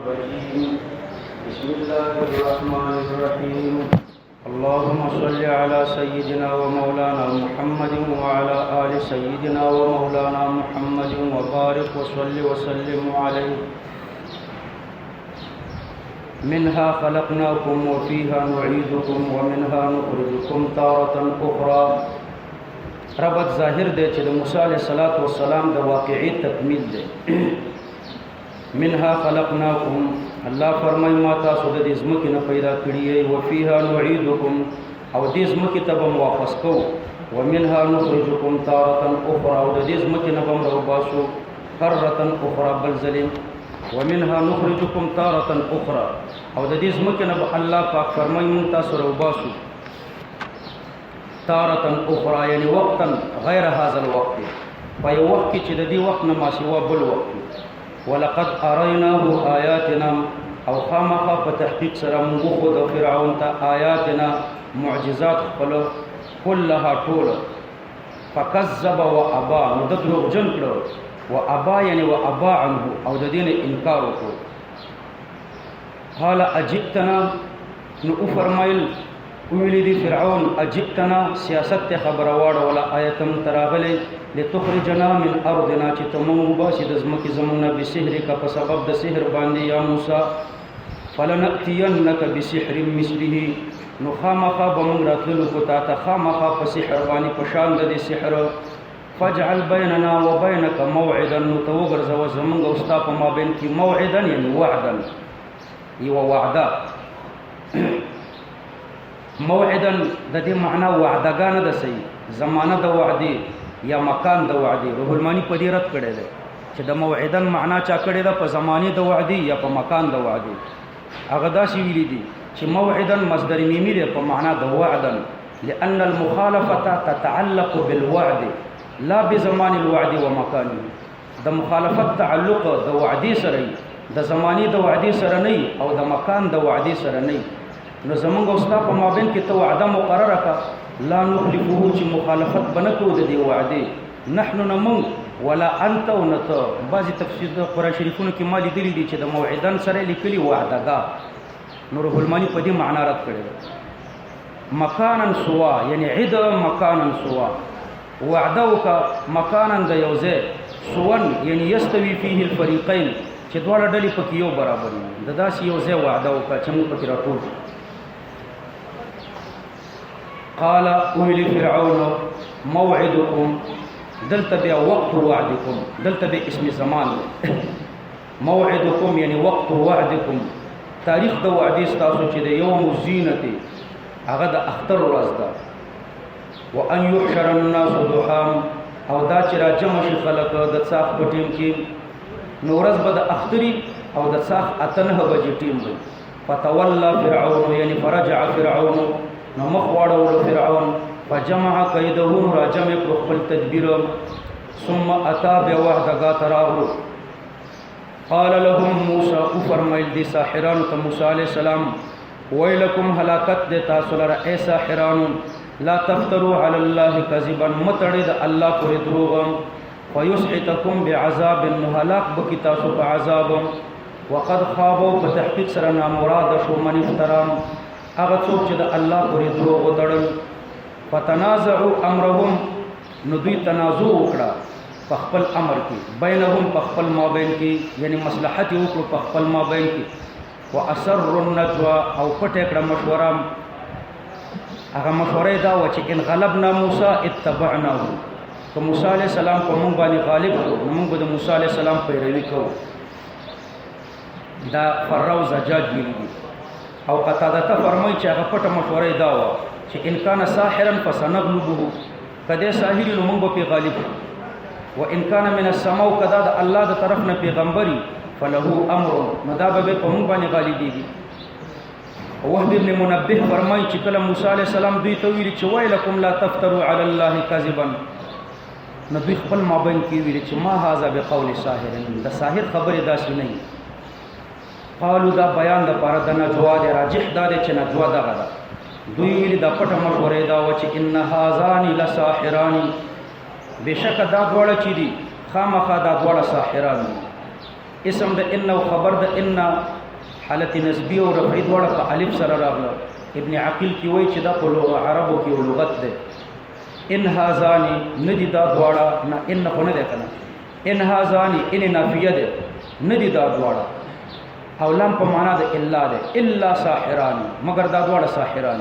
الرجيم. بسم الله الرحمن الرحيم. اللهم صل على سيدنا ومولانا محمد وعلى آل سيدنا ومولانا محمد وبارك وصل وسلم عليه. منها خلقناكم وفيها نعيدكم ومنها نخرجكم تارة أخرى. ربط ظاهر دے چې د موسی علیہ الصلوۃ والسلام د واقعي تکمیل دی. منها خلقناكم، الله فرمای ما تاسو د دې ځمکې نه پیدا کړی یې، وفيها نعيدكم، او دې ځمکې ته به واپس کوو، ومنها نخرجكم تارة أخرى، او د دې ځمکې نه به راوباسو قرة أخرى بل ځلې، ومنها نخرجكم تارة أخرى، او د دې ځمکې نه به الله پاک فرمای مونږ تاسو راوباسو تارة أخرى، یعنی وقتا غیر هذا الوقت، په یو وخت کې چې د دې وخت نه ما سوا بل وخت. ولقد اریناه آیاتنا، او خامخا په تحقیق سره موږ خو د فرعون ته آیاتنا معجزات خپل كلها ټول، فکذب و ابا، نو د دروغجن کړو، و ابا یعنی و ابا عنه، او د دین انکار وکړو. قال اجئتنا، نو فرمایل ویلی دی فرعون اجئتنا، سیاست ته خبره واړه ولا آیتم تراغلی لتخرجنا من ارضنا، چې تمو باسی د ځمکې زمونه بسحرک، په سبب د سحر باندې یا موسی، فلنأتینک بسحر مثله، نو خامخا به موږ راتللو کو تا ته خامخا په سحر باندې په شان د دې سحر، فاجعل بیننا وبینک موعدا، نو ته وګرځوه زموږ او ستا په مابین کې موعدا یعنی وعدا، یوه وعده. موعدا د دې معنا وعدګانه ده، صحیح زمانه د وعدې یا مکان د وعدې. روح المانی په دې رد کړی دی چې د موعدا معنا چا کړی ده په زمانه د وعدې یا په مکان د وعدې. هغه داسې ویلي دي چې موعدا مصدر میمی دی په معنا د وعدا، لأن المخالفة تتعلق بالوعد لا بزمان الوعد ومکانه. د مخالفت تعلق د وعدې سره، د زمانه د وعدې سره نه، او د مکان د وعدې سره نه. نو زمونږ او ستا په مابین کې ته وعده مقرره کړه، لا نخلفه، چې مخالفت به نه کوو د دې وعدې، نحن نه موږ ولا انت او نه ته. بعضې تفسیر د قرآن شریفونو کې ما لیدلي دي چې د موعدن سره یې لیکلي وعدګاه، نو روح المانی په دې معنا رد کړی ده. مکانا سوا یعنی عد مکانا سوا، وعده وکړه مکانا د یو ځای، سون یعنی یستوي فيه الفریقین، چې دواړه ډلې پکې یو برابر وي، د داسې یو ځای وعده وکړه چې موږ پکې راټول شو. قال ویلی فرعون موعدکم، دلته بیا وقت وعدکم، دلته بیا اسم زمان موعدکم یعنی وقت وعدکم، تاریخ د وعدې ستاسو چې د یوم الزینت، هغه د اختر ورځ ده. وان یحشر الناس ضحا، او دا چې را جمع شي خلک د څاښ په ټیم کې، نو ورځ به د اختري او د څاښ 8 بجې ټیم وي. فتولى فرعون یعنی فرجع فرعون، نو مخ واړولو فرعون، فجمع کیده، را جمع کړو خپل تدبیر، ثم اتا بیا وحدګاه ته راغلو. قال لهم موسی، فرمایل دي ساحرانو ته موسی علیہ السلام، ویلکم هلاکت دې تاسو لره ای ساحرانو، لا تفتروا علی الله کذبا، متړئ د الله پورې دروغ، فیسحتکم بعذاب، نو هلاک بکې تاسو په عذاب. وقد خابوا، په تحقیق سره نامراد شو، من افترام، هغه څوک چې د الله پورې دروغ وتړل. فتنازعوا امرهم، نو دوی تنازع وکړه په خپل امر کې، بینهم په خپل مابین کې، یعنی مصلحت یې وکړو په خپل مابین کې. واسروا النجوى، او پټه کړه مشوره، هغه مشوره دا و چې ان غلبنا موسی اتبعناه، که موسی علیہ السلام په موږ باندې غالب کړو، نو موږ به د موسی علیہ السلام پیروي کوو. دا فراو زجاج ویلي دي. او قتاده فرمایي چې هغه پټه مشوره دا و چې ان کان ساحرا فسنغلبه، کده ساحر نو موږ به غالب، و ان کان من السماء، کدا د الله د طرف نه پیغمبري، فله امر، نو دا به په موږ باندې غالبيږي. وهب ابن منبه فرمایي چې کله موسی علیہ السلام دوی ته ویل چې ویلکم لا تفتروا علی الله کذبا، نو دوی خپل مابین کې ویل چې ما هذا بقول ساحر، د ساحر خبره داسې نه. قالو دا بیان د پاره د نجوا د راجح دا چې نجوا دغه ده. دوی ویل د پټه مشورې دا و چې ان هاذان لساحران، بشک دا دواړه چې دي خامخا دا دواړه ساحران دي. اسم د ان او خبر د ان حالت نسبی او رفعی دواړه په الف سره راغله. ابن عقیل کی وایي چې دا په عربو کې لغت ده. ان هازانی ندی دا دواړه نه ان خو نه ده کنه. ان هازانی ان نافیه ده ندی دا دواړه او لام په معنا ده الا ده الا ساحران مگر دا دواړه ساحران.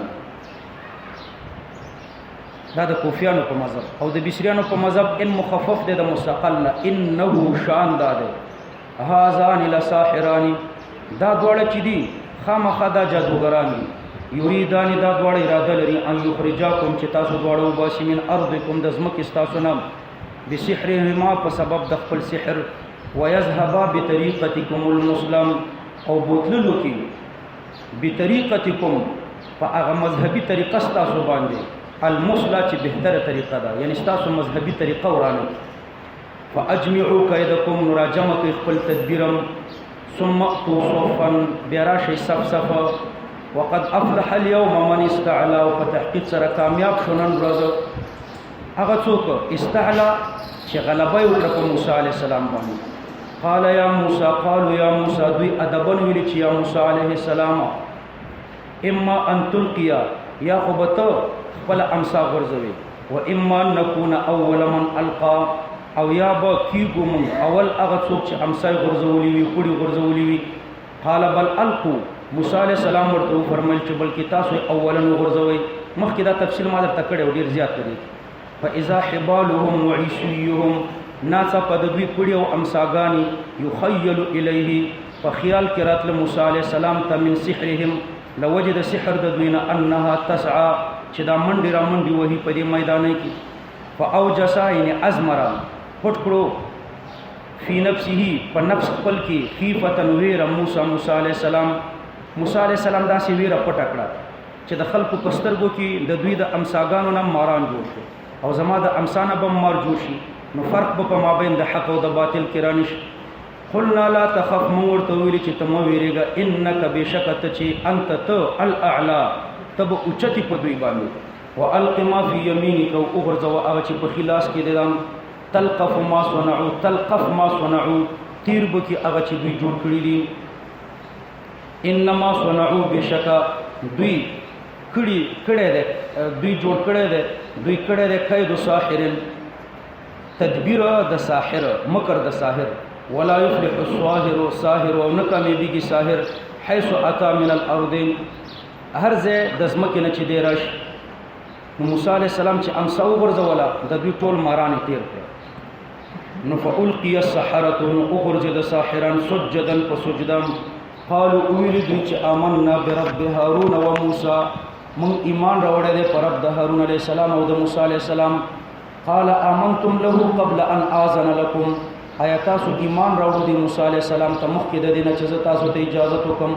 دا د کوفیانو په مذهب او د بصریانو په مذهب ان مخفف ده د مستقل نه انه شان ده هازان لساحران دا دواړه چې دي خامخا دا جادوګران دي. یریدان دا دواړه اراده لري ان یخرجاکم چې تاسو دواړه وباسي من ارضکم د ځمکې ستاسو نه بسحرهما په سبب د خپل سحر ويذهبا بطریقتکم المسلم او بوتللو کې بطریقتکم په هغه مذهبي طریقه ستاسو باندې المسلا چې بهتره طریقه ده یعنی ستاسو مذهبي طریقه ورانه. فاجمعوا کیدکم نراجمه خپل تدبیرم ثم اتوا صفا بیراشی صف صفا وقد افلح اليوم من استعلا او په تحقیق سره کامیاب شونن ورځ هغه څوک استعلا چې غلبه وکړه په موسی علیه السلام باندې. قال یا موسی قالوا یا موسی دوی ادبن ویل چې یا موسی علیه السلام اما ان تلقیا یا خو به ته خپل امسا غورځوي و اما نكون اول من القا او یا به کیږو مونږ اول هغه څوک چې امسا غورځولي وي پوړي غورځولي وي. قال بل القوا موسی علیہ السلام ورته فرمایل چې بلکې تاسو اولن غورځوي. مخکې دا تفصیل ما درته کړی ډیر زیات دی. فاذا حبالهم وعصيهم ناڅه په دوی پوړي او امساګانی يخيل الیه په خیال کې راتله موسی علیہ السلام ته من سحرهم لوجد سحر د دوی نه انها تسعى چې دا منډي را منډي وهي په دې میدان کې. فاوجس یعنی ازمرا پټ کړو فی نفسه په نفس خپل کې خیفتن ویر موسی علیہ السلام داسې ویره پټه کړه چې د خلکو په سترګو کې د دوی د امساګانو نه ماران جوړ شو او زما د امسانه به مار جوړ شي نو فرق به په مابین د حق او د باطل کې رانش. قلنا لا تخف مو ورته ویلي چې ته مه ویرېږه انک بېشکه ته چې انت ته الاعلی ته به اوچتې په دوی باندې. والق ما فی یمینک او وغورځوه هغه چې په خلاص کې دی تلقف ما صنعوا تیر به کې هغه چې دوی جوړ کړي دي. انما صنعوا بشکا دوی کړي ده دوی جوړ کړي ده دوی کړي ده کید ساحر تدبیر د ساحر مکر د ساحر ولا يفلح الساحر او نکمه بیږي ساحر حيث اتى من الارض هر ځای د ځمکې نه چې دی راش. نو موسی علیہ السلام چې امسا وغورځوله د دوی ټول مارانې تیر کړ. نو فالقي السحرة اخرج ساحرا سجدا فسجدا قالوا اویل دوی چې آمنا برب هارون و موسی من ایمان راوړی دی پر رب د هارون علیہ السلام او د موسی علیہ السلام. قال آمنتم له قبل ان آذن لكم آیا تاسو ایمان راوړو دی موسی علیہ السلام ته مخکې د دې نه چې تاسو ته اجازه وکم.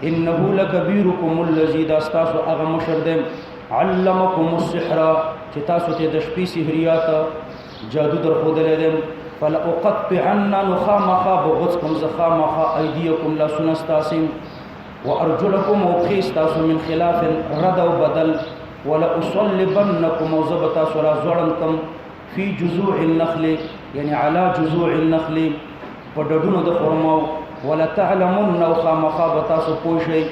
انه لکبیرکم الذی دا تاسو هغه مشر دی علمکم السحر چې تاسو ته د شپې سحریات جادو درښودلی دی. فلأقطعن نخامخا بغضكم زخامخا أيديكم لا سنستاسم وأرجلكم وبخيستاسم من خلاف رد وبدل ولأصلبنكم وزبتا سرا زورنكم في جذوع النخل يعني على جذوع النخل فددون دخرمو ولتعلمن وخامخا بتاسو پوشي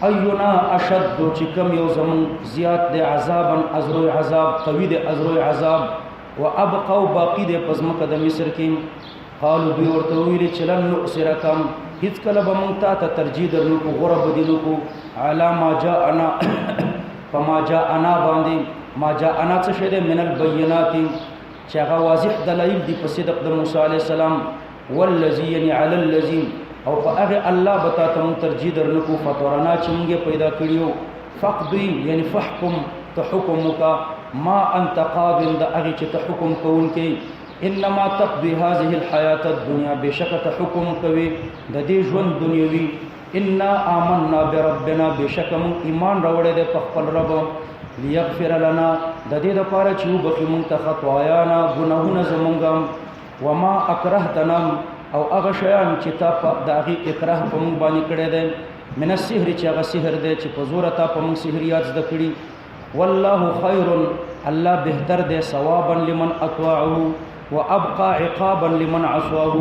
أينا أشد چكم يوزمن زياد دي عذابا أزروي عذاب قوي دي أزروي عذاب وابقوا باقی د پزمکه د مصر کې. قالوا دوی ورته ویلي چې لن نؤثرکم هیڅ کله به مونږ ته ترجیح درنو کو غوره بدلو کو علی ما جاءنا فما جاءنا باندې ما جاءنا څه شه ده من البینات چې هغه واضح دلایل دی په صدق د موسی علی السلام والذی یعنی علی الذی او په هغه الله بتا ته مونږ ترجیح درنو کو فطرنا چې مونږ پیدا کړیو فقضی یعنی فحکم ته حکم وکا ما انت قاضٍ د هغه چې ته حکم کوونکی انما تقضي هذه الحیات الدنیا بشکه ته حکم کوي د دې ژوند دنیوي. انا آمنا بربنا بشکه مون ایمان راوړی دی په خپل رب ليغفر لنا د دې لپاره چې وبخي مونږ ته خطايانا ګناهونه زمونږ وما اکرهتنا او هغه شیان چې تا په دغه اکراه په مونږ باندې کړی دی من السحر چې هغه سحر دی چې په زور تا په مونږ سحریات زده کړي. والله خير الله بهتر دے ثوابا لمن اطاعه وابقى عقابا لمن عصاه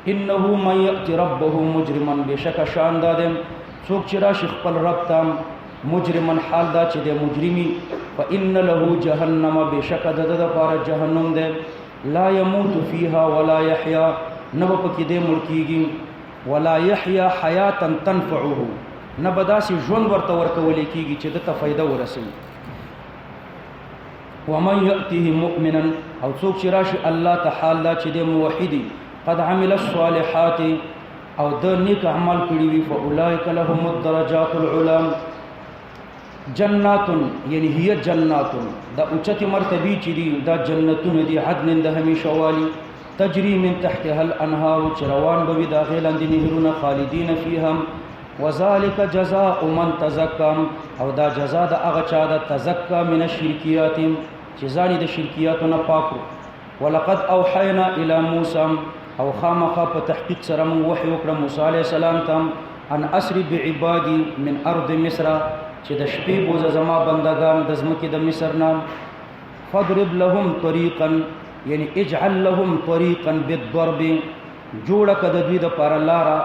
انه من یأتی ربه مجرما بشک شان دادم څوک چې راشي خپل رب ته مجرما حال دا چې د مجرمي فإن له جهنم بشک د لپاره جهنم ده لا يموت فيها ولا يحيى نو پکې دې ملکیږي ولا يحيى حیاتا تنفعه نه بداسي ژوند ورته ورکول کیږي چې د ته فائدہ ورسوي ومن يأته مؤمنا او څوک چې راشي الله تعالی دا چې د موحدي قد عمل الصالحات او د نیک عمل کړی وي فاولئک لهم الدرجات العلى جنات یعنی هي جنات دا اوچته مرتبه چې دي دا جنتونه دي عدن د همیشه والی تجري من تحتها الانهار چروان بوي داخل اند نهرونه خالدین فيها وذلك جزاء من تزكى او دا جزاء د هغه چا د تزکا من الشرکیات چې ځاني د شرکیاتونه پاکو ولقد اوحينا الى موسى او خامخا په تحقیق سره مون وحی وکړه موسی عليه السلام ته ان اسری بعبادي من ارض مصر چې د شپې بوزه زما بندگان د ځمکې د مصر نام فضرب لهم طريقا یعنی اجعل لهم طريقا بالضرب جوړه کده دوی د پر لارا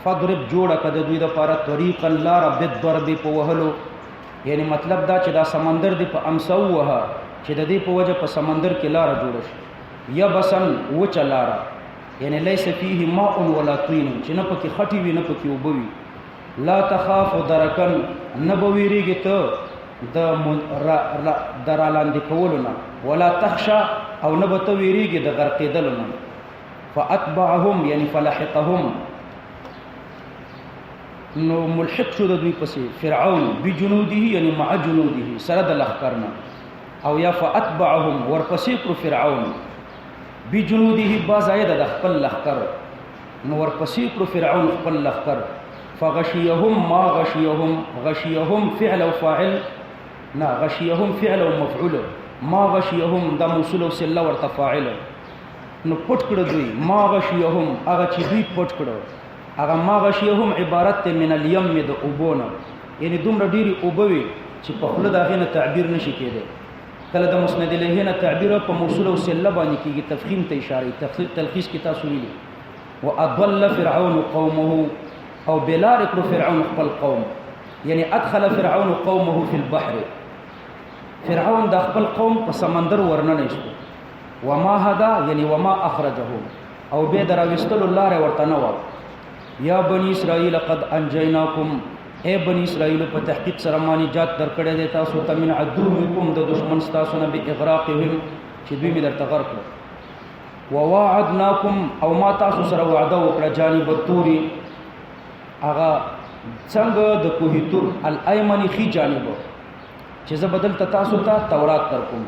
فضرب جوړه کده دوی د پر طريقا لارا بالضرب په وهلو یعنی مطلب دا چې دا سمندر دی په امسو وها چې د دې په وجه په سمندر کې لارا جوړ شي یا بسن وچ لارا یعنی لیس فيه ماء ولا طين چې نه پکې خټي وي نه پکې وبوي لا تخاف درکن نبویریږي ته د درالاندې کولونه ولا تخشى او نبته ویریږي د غرقېدلونه فاتبعهم یعنی فلحقهم نو ملحق شو د دوی پسې فرعون بجنوده یعنی مع جنوده سره د لخرنا او یا فاتبعهم ورپسې پر فرعون بجنوده بازاید د خپل لخر نو ورپسې پر فرعون خپل لخر فغشيهم ما غشيهم غشيهم فعل او فاعل نا غشيهم فعل او مفعول ما غشيهم د موصول او سله ورته فاعل نو پټ کړه دوی ما غشيهم هغه چې دوی پټ کړه هغه ما غشيهم عبارت من اليم د اوبونه یعنی دومره ډيري اوبوي چې په خپل داغه نه تعبیر نشي کېده کله د مسند الیه نه تعبیر په موصول او سله باندې کېږي تفخیم ته اشاره تلخیص کې تاسو لري واضل فرعون قومه او بلار کړو فرعون خپل قوم یعنی ادخل فرعون قومه في البحر فرعون د خپل قوم په سمندر ورننه شو وما هدا یعنی وما اخرجه او به دراوستل الله ورته نو یا بنی اسرائیل قد انجیناکم اے بنی اسرائیل په تحقیق سره مانی جات درکړې د تاسو ته من عدوکم د دشمن تاسو نه به اغراقهم چې دوی می درته غرق وواعدناکم او ما تاسو سره وعده وکړه جانب التوري اغا څنګه د کوهی تور الایمنی خي جانب چې زه بدل تاسو ته تورات ترکم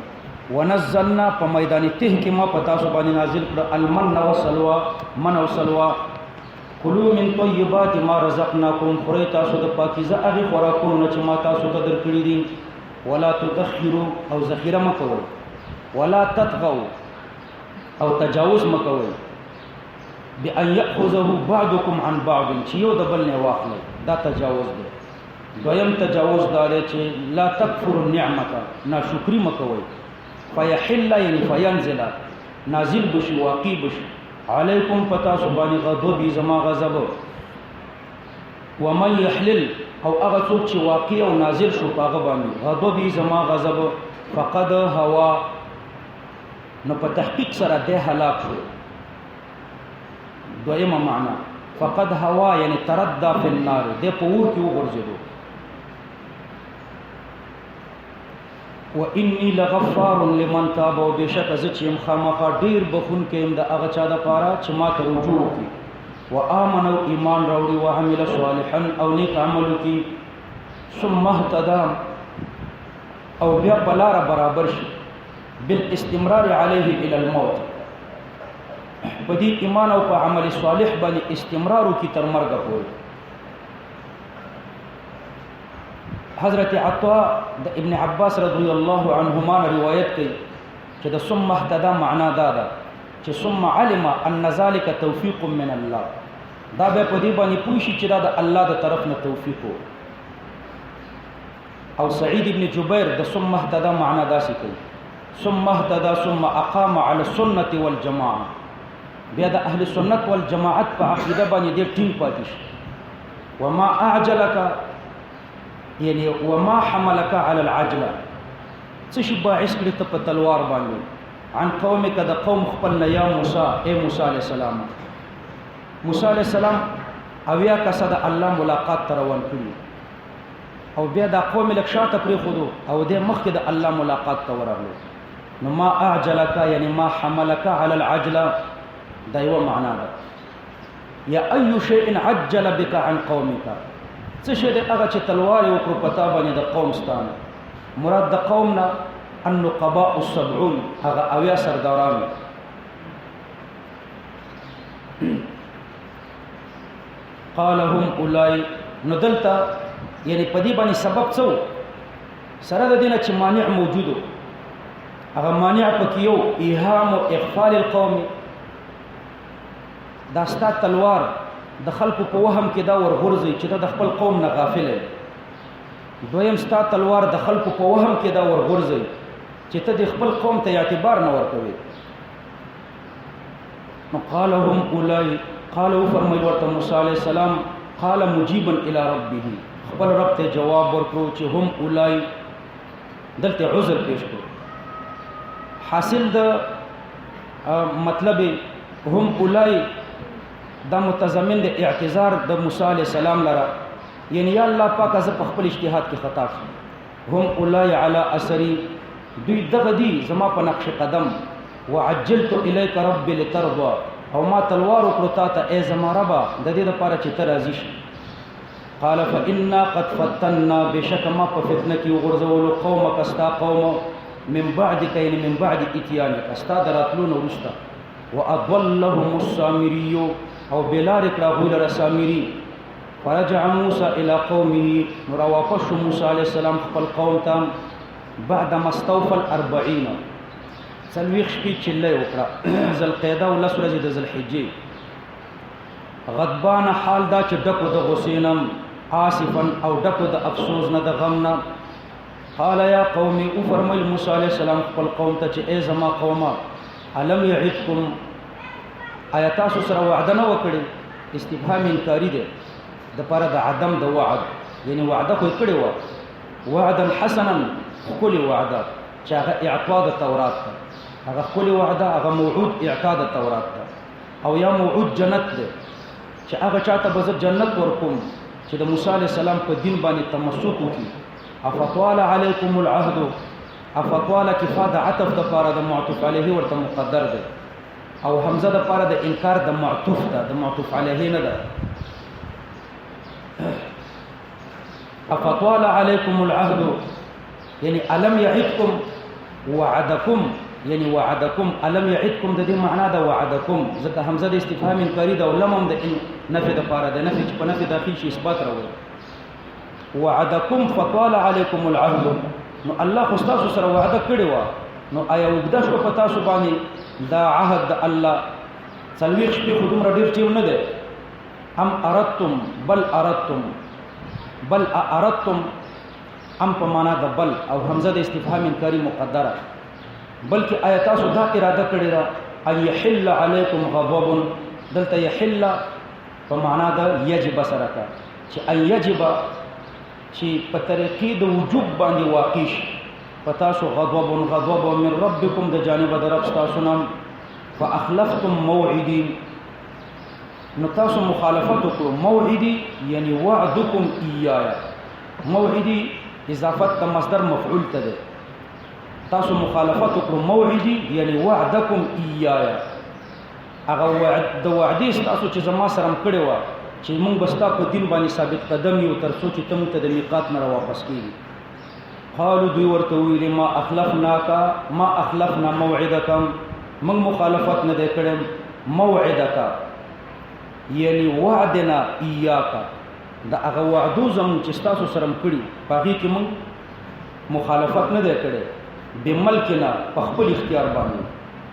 ونزلنا په میدان ته کې ما پتا سو باندې نازل کړ المن والسلوى من والسلوى کلوا من طیبات ما رزقناکم خوري تاسو د پاکیزه هغه خوراکونه چې ما تاسو ته درکړي دي ولا تدخروا او ذخیره مکوئ ولا تطغوا او تجاوز مکوئ بأن يأخذه بعضكم عن بعض چې یو د بل نه واخلي دا تجاوز دی دویم تجاوز دا دی چې لا تکفروا النعمت ناشکری مکوئ فيحل یعنی فینزل نازل بشي واقع بشي علیکم پتا سبحانه غضب زما غضب ومن يحلل او هغه څوک چې واقع او نازل شو هغه باندې غضب زما غضب فقد هوا نو په تحقیق سره ده هلاک شو دویمه معنا فقد هوا یعنی تردى في النار ده پور کې وګرځیدو واني لغفار لمن تاب وبشك زچم خامخا ډیر بخون کيم د هغه چا د پاره چې ما ته رجوع وکي وامنوا ایمان راوړي وعمل صالحا او نیک عمل وکي ثم اهتدى او بیا بلار برابر شي بالاستمرار عليه الى الموت بدی ایمان او په عمل صالح باندې استمرار وکي تر مرګ پورې حضرت عطاء د ابن عباس رضی الله عنهما روایت کوي چې د ثم اهتدى معنا دا ده چې ثم علم ان ذلك توفيق من الله دا به په دې باندې پوښي چې دا د الله د طرف نه توفیق او سعید ابن جبیر د ثم اهتدى معنا دا کوي ثم اهتدى ثم اقام على السنه والجماعه بیا د اهل سنت والجماعت په عقیده باندې دې ټینګ پاتې شي وما اعجلک یعنی وما حملک علی العجله څه شي باعث کړی ته په تلوار باندې عن قومک د قوم خپل نه یا موسی اے موسی علیہ السلام موسی علیہ السلام اویا کسه د الله ملاقات تر روان کړي او بیا دا قوم لک شاته پرې خودو او د مخکې د الله ملاقات ته ورغلو نو ما اعجلک یعنی ما حملک علی العجله دا یو معنا ده یا ای شیء عجل بک عن قومک څه شی د هغه چې تلوار یو کړ پتا باندې د قوم ستانه مراد د قوم نه النقباء السبعون هغه اویا سرداران قال هم اولای ندلتا یعنی پدی باندې سبب څو سره د دینه چې مانع موجودو هغه مانع پکې یو ایهام او اغفال القوم دا ستا تلوار د خلکو په وهم کې دا ورغورځي چې د خپل قوم نه غافل دی دویم ستا تلوار د خلکو په وهم کې دا ورغورځي چې ته د خپل قوم ته اعتبار نه ورکوي نو قال هم اولای قالوا فرمایي ورته موسی علیہ السلام قال مجيبا الى ربه خپل رب ته جواب ورکړو چې هم اولای دلته عذر پیش کړو حاصل د مطلب هم اولای دا متضمن د اعتذار د موسی علیہ السلام لره یعنی یا الله پاک از په خپل اجتهاد کې خطا هم اولای علی اثری دوی دغه دی زما په نقش قدم وعجلت الیک رب لترضى او ما تلوار وکړو تا ته ای زما ربا د دې لپاره چې ته راضي شې قال فإنا قد فتنا بشک ما په فتنه کې وغورځولو قومک استا قوم من بعدک یعنی من بعد اتیانک استا دراتلون ورستا واضلهم السامری او بلار کړه غول رسامری فرجع موسی الى قومه واپس موسی علیہ السلام خپل قوم ته بعد ما استوفى 40 سلويخ شپې چله وکړه ذل قعده او لسره د ذل حجې غضبان حال دا چې ډکو د غسینم آصفا او ډکو د افسوس نه د غم نه قال یا قوم او فرمایل موسی علیہ السلام خپل قوم ته چې ای زما قومه علم یعدکم آیات سره وعده نه وکړي استفهام انکاری ده د پاره د عدم د وعد یعنی وعده خو کړي و وعدا حسنا کل وعده چې هغه اعطاء د تورات هغه کل وعده هغه موعود اعطاء د تورات او یا موعود جنت ده چې هغه چاته به جنت ورکوم چې د موسی علی السلام په دین باندې تمسک وکړي افطال علیکم العهد افطال کفاده عطف د پاره د معطوف علیه ورته مقدر ده او حمزه د پاره د انکار د معطوف ده د معطوف علیه نه ده افطال علیکم العهد یعنی الم یعدکم وعدکم یعنی وعدکم الم یعدکم د دې معنا ده وعدکم ځکه حمزه د استفهام انکاری ده او لمم د نفي د پاره ده نفي چې په نفي داخل شي اثبات راوړي وعدکم فطال علیکم العهد نو الله خو تاسو سره وعده کړی و نو آیا وګدا شو په تاسو باندې دا عهد د الله څلويخ شپې خودم را ډیر ټیم نه ده هم اردتم بل اردتم ام په معنا د بل او حمزه د استفهام انکاری مقدره بلکې آیا تاسو دا اراده کړی را ان يحل علیکم غضب دلته يحل په معنا د یجب سره کا چې ان یجب چې په طریقې د وجوب باندې واقع شي پتا شو غضب من ربکم د جانب د رب تاسو نام فاخلفتم موعدی نو تاسو مخالفت وکړو موعدی یعنی وعدکم ایایا موعدی اضافت د مصدر مفعول ته ده تاسو مخالفت وکړو موعدی یعنی وعدکم ایایا هغه وعد د وعدې تاسو چې زما سره کړی و چې مونږ بستا په دین باندې ثابت قدم یو تر څو چې تم ته د میقات نه واپس کیږي قالوا دوی ورته ویل ما اخلفنا موعدکم من مخالفت نه ده کړم موعدک یعنی وعدنا ایاک دا هغه وعدو زمون چې تاسو سره کړی باقي کې من مخالفت نه ده کړې بملکنا په خپل اختیار باندې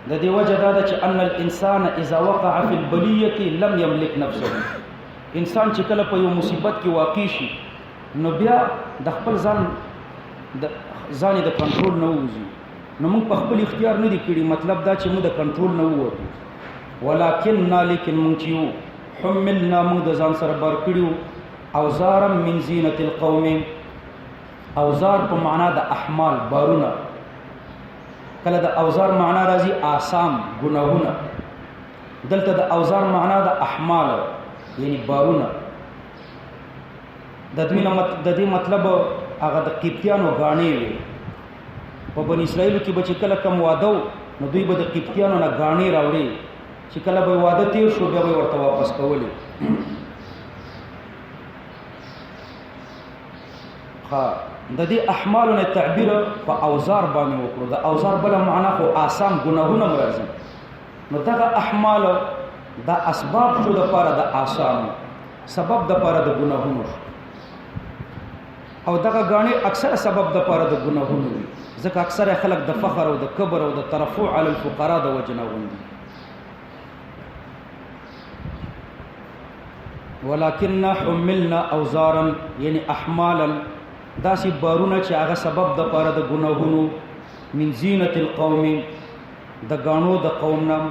د دې وجه دا ده چې ان الانسان اذا وقع في البليه لم يملك نفسه انسان چې کله په یو مصیبت کې واقع شي نو بیا د خپل ځان د کنټرول نه وځي نو موږ په خپل اختیار نه دی کړی مطلب دا چې موږ د کنټرول نه ووتو ولكننا لیکن مونږ چې یو حملنا مونږ د ځان سره بار کړیو اوزارا من زینة القوم. اوزار په معنا د احمال بارونه، کله د اوزار معنا راځي آسام ګناهونه، دلته د اوزار معنا د احمال یعنی بارونه. د دې مطلب هغه د قبطیانو غاڼې وي. په بنی اسرائیل کې به چې کله کم واده نو دوی به د قبطیانو نه غاڼې راوړي، چې کله به واده تیر شو بیا به ورته واپس کولې. د دې احمالو نه تعبیر په اوزار باندې وکړو. د اوزار بل معنا خو آسان ګناهونه مرزي، نو دغه احمال د اسباب شو د پاره د آسان سبب د پاره د ګناهونو، او دغه غاڼې اکثر سبب د پاره د ګناهونو وي، ځکه اکثر خلک د فخر او د کبر او د ترفع علی الفقراء د وجنه وندي. ولكننا حملنا اوزارا یعنی احمالا داسې بارونه چې هغه سبب د پاره د ګناهونو من زینة القوم د غاڼو د قوم نام.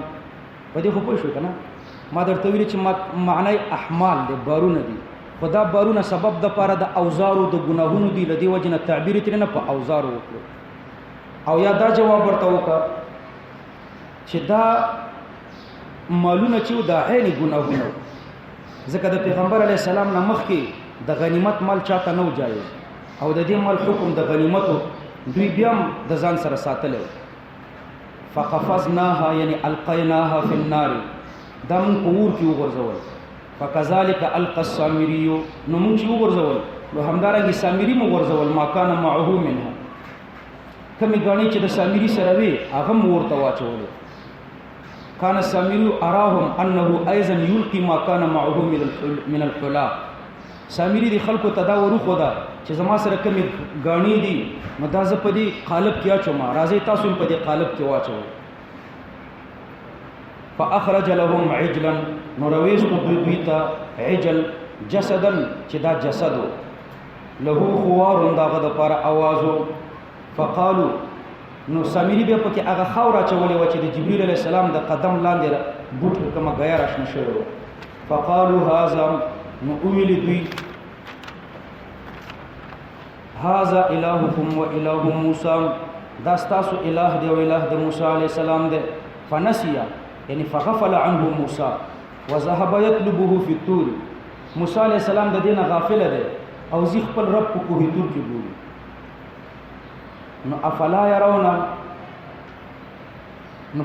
په دې خو پوه شو کنه، ما درته ویل چې معنی احمال د بارونه دي، خدا بارونه سبب د پاره د اوزارو د ګناهونو دي، لدی وجنه تعبیر تر نه په اوزارو وکړو. او یا دا جواب ورته وکړه چې دا مالونه چې د عین ګناهونه، ځکه د پیغمبر علی السلام نه مخکې د غنیمت مال چاته نو جایز، او د دې مال حکم د غنیمتو دوی بیا د ځان سره ساتل. فقفزناها یعنی القیناها فی النار، دا مونږ په اور کې وغورځول. فکذلک القى السامری، نو مونږ چې وغورځول نو همدارنګه سامری مو غورځول. ما کان معه منها، کمی غاڼې چې د سامری سره وي هغه مو ورته واچول. کان السامری اراهم انه ايضا یلقي ما کان معه من الحلا. سامری دی خلکو تداورو خدا چې زما سره کمی غاڼې دي نو دا زه په دې قالب کې اچوم، راځي تاسو په دې قالب کې واچو. فاخرج لهم عجلا، نو رويست دوی ته عجل جسدا چې دا جسد له خوار دغه د پر اوازو. فقالوا، نو سامری به پکې هغه خاور اچولې و چې د جبرئیل علی السلام د قدم لاندې بوټ کومه غیر آشنا شوی. فقالوا هذا، نو ویل دوی هذا الهکم و اله موسی، دا ستاسو الہ دی او الہ د موسی علیہ السلام دی. فنسیا یعنی فغفل عنه موسی وذهب يطلبه في الطور. موسی علیہ السلام د دینه غافل دی او زی خپل رب په کوه تور کې ګوري. نو افلا يرون، نو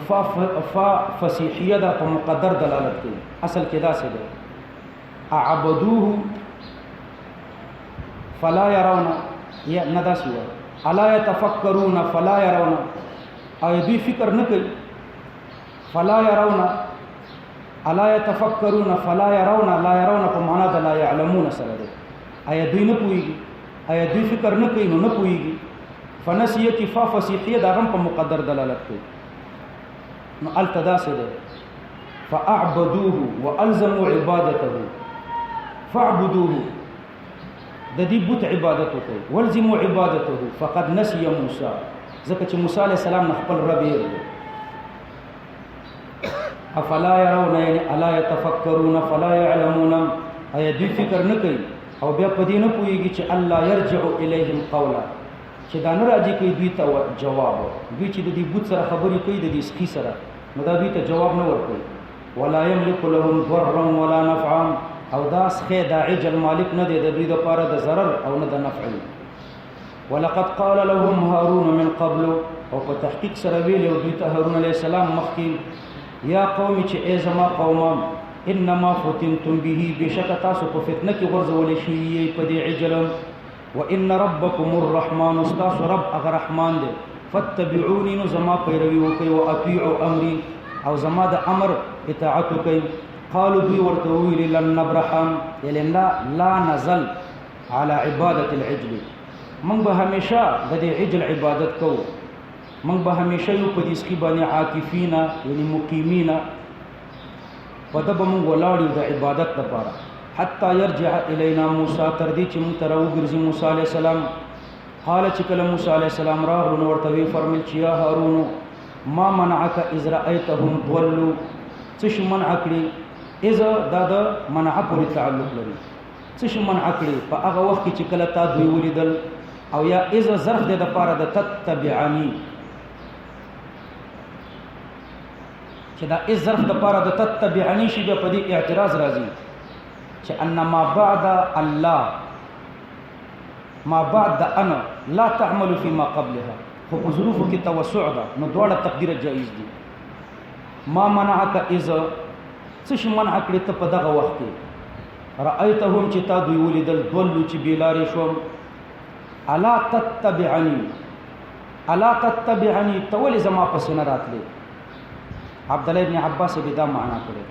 فصیحیه دا په مقدر دلالت کوي، اصل کې دا څه دی اعبدوه فلا يرون، یا ندا سوا الا يتفکرون فلا يرون، او دوی فکر نه کوي. فلا يرون الا يتفکرون فلا يرون، لا يرون په معنا د لا يعلمون سره دی. ایا دوی نه پوهیږي، ایا دوی فکر نه کوي نو نه پوهیږي. فنسیت فصیحیه دا هم په مقدر دلالت کوي. نو التداسه ده فاعبدوه والزموا عبادته. فاعبدوه د دې بت عبادت وکړي، والزموا عبادته. فقد نسي موسی، ځکه چې موسی علیہ السلام نه خپل رب یې. افلا يرون یعنی الا يتفکرون فلا يعلمون، ایا دوی فکر نه کوي او بیا په دې نه پوهیږي چې الله يرجع الیهم قولا، چې دا نه راځي کوي دوی ته جواب. دوی چې د دې بت سره خبرې کوي د دې سخی سره، نو دا دوی ته جواب نه ورکوي. ولا يملك لهم ضرا ولا نفعا، او دا سخی دا عجل مالک نه دی د دوی لپاره د ضرر او نه د نفع. ولقد قال لهم هارون من قبل، او په تحقیق سره ویل او دوی ته هارون علیه السلام مخکې، یا قوم چې ای زما قوم انما فتنتم به، بشک تاسو په فتنه کې ورځولې شوي په دې عجل. وان ربکم الرحمن، استاسو رب هغه رحمان دی. فاتبعوني، نو زما پیروي وکړئ. واطيعوا امري، او زما د امر اطاعت وکړئ. قالوا دوی ورته ویل لن نبرح، یعنی لا نزل على عبادة العجل، من به همیشه د دې عجل عبادت کوو، من به همیشه یو په دې سخي باندې عاکفینا یعنی مقیمینا، په دبه مونږ ولاړ یو د عبادت لپاره. حتی یرجع الینا موسی، تر دې چې مونږ ته راوګرځي موسی علیه السلام. قال چې کله موسی علیه السلام راغلو نو ورته وی فرمیل چې یا هارون ما منعک اذ رأیتهم ضلوا څه شي منع کړي اذا دا د منع پورې تعلق لري څه شي منع کړي په هغه وخت کې چې کله تا دوی ولیدل او یا اذا ظرف د لپاره د تتبعني چې دا از ظرف د لپاره د تتبعني شي به په دې اعتراض راځي چې ان ما بعد الله ما بعد انا لا تعمل فيما قبلها خو په ظروفو کې توسع ده نو دواړه تقدیر جایز دي ما منعك اذا څه شي منع کړي ته په دغه وخت کې رأيتهم چې تا دوی ولیدل ضلوا چې بیلارې شوم الا تتبعني تولې زما پسې نه راتلې عبد الله ابن عباس به دا معنا کړی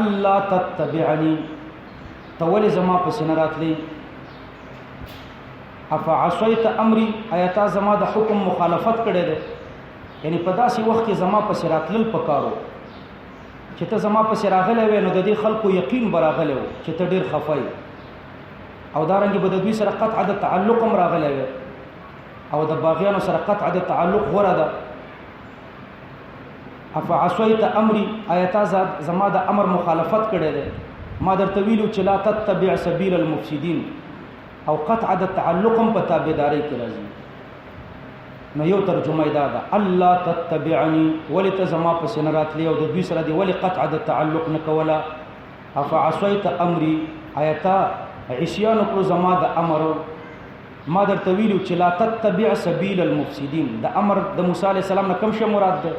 الله تتبعني تولې زما پسې نه راتلې افعصيت امري آیات زما د حکم مخالفت کړي ده یعنی په داسې وخت کې زما پسې راتلل پکارو چې ته زما پسې راغلی وې نو د دې خلکو یقین به راغلی و چې ته ډېر خفه یې او دارنګې به د دوی سره قطع د تعلق هم راغلی وې او د باغیانو سره قطع د تعلق غوره ده افعصيت امري آیات زما د امر مخالفت کړي ده ما درته ویلو چې لا تتبع سبیل المفسدين او قطع د تعلق هم په تابعدارۍ کې راځي نو یو ترجمه دا ده الله تتبعني ولت زما پسې نه راتلی او د دوی سره دی ولې قطع د تعلق نه کوله افعصيت امري آیتا عصیان کړو زما د امر ما درته ویلو چې لا تتبع سبیل المفسدين د امر د موسی علی السلام نه کوم شی مراد ده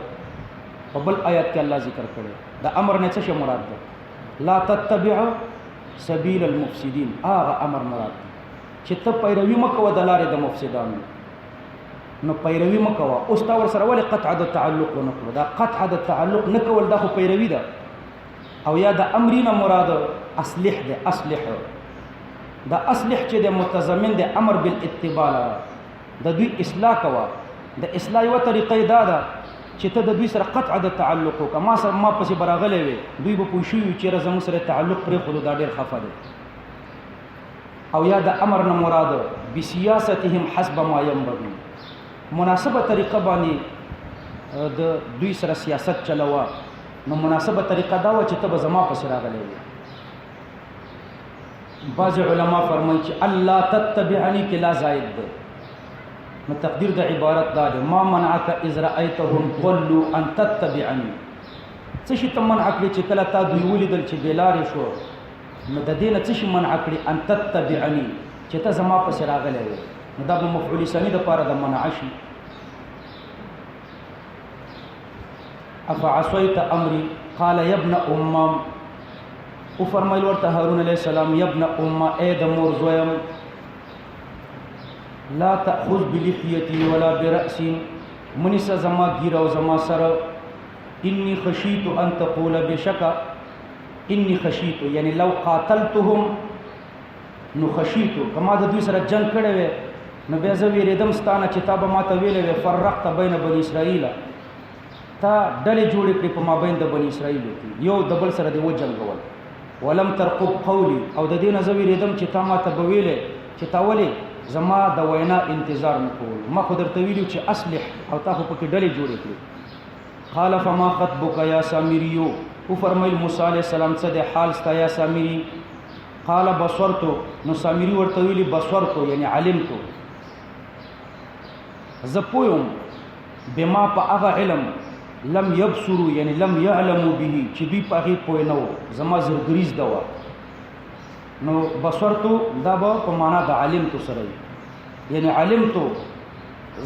په بل آیات کې الله ذکر کړی د امر نه څه شی مراد ده لا تتبع سبیل المفسدين هغه امر مراد ده چې ته پیروي مکوه د لارې د مفسدانو نو پیروي مکوه اوس تا ور سره ولې قطع د تعلق نه کړو دا قطع د تعلق نه کول دا خو پیروي ده او یا د امرینه مراد اصلح ده اصلح دا اصلح چې د متضمن د امر بالاتباع د دوی اصلاح کوه د اصلاح یو طریقې دا ده چې ته د دوی سره قطع د تعلق وکړه ما سره ما پسې براغلې وي دوی به پوه شي چې زموږ سره تعلق پرې خلو دا ډېر خفه ده او یا د امر نه مراد بسیاستهم حسب ما ينبغي مناسبه طریقه باندې د دوی سره سیاست چلوا نو مناسبه طریقه دا و چې ته به زما پسې راغلی وي بعض علما فرمایي چې الله تتبعني کې لا زائد ده نو تقدیر د عبارت دا ده ما منعك اذ رايتهم ضلوا ان تتبعني څه شي ته منع کړی چې کله تا دوی ولیدل چې بیلارې شو نو د دې نه څه شي منع کړی ان تتبعني چې ته زما پسې راغلی وي نو دا به مفعول ثانی د پاره د منع شي افعصيت امري قال يا ابن امم او فرمایل ورته هارون علیہ السلام یا ابن امه اے د مور زویم لا تاخذ بلحيتي ولا براسي منس زما گیر او زما سر اني خشيت ان تقول بشك اني خشيت یعنی لو قاتلتهم نو خشيت کما د دوی سره جنگ کړي وي نو بیا زه ویریدم ستانه چې تا به ماته ویلې وي فرقت بین بني اسرائیل تا ډلې جوړې کړې په مابین د بني اسرائیل کې یو د بل سره دی و جنگول ولم ترقب قولي او د دې نه زه ویریدم چې تا ماته به ویلې چې تا ولې زما د وینا انتظار نه کول ما خو درته ویلو چې اصلح او تا خو پکې ډلې جوړې کړې قال فما خطبك يا سامري او فرمایل موسی علیہ السلام څه د حال ستا یا سامري قال بصرت نو سامري ورته ویلي بصرت یعنی علمت زپویم بما په هغه علم لم يبصروا یعنی لم يعلموا به چې دوی په هغه پوه نه وو زما زرګریز دوا نو بصرتو دا په معنا د علمت سره یعنی علمت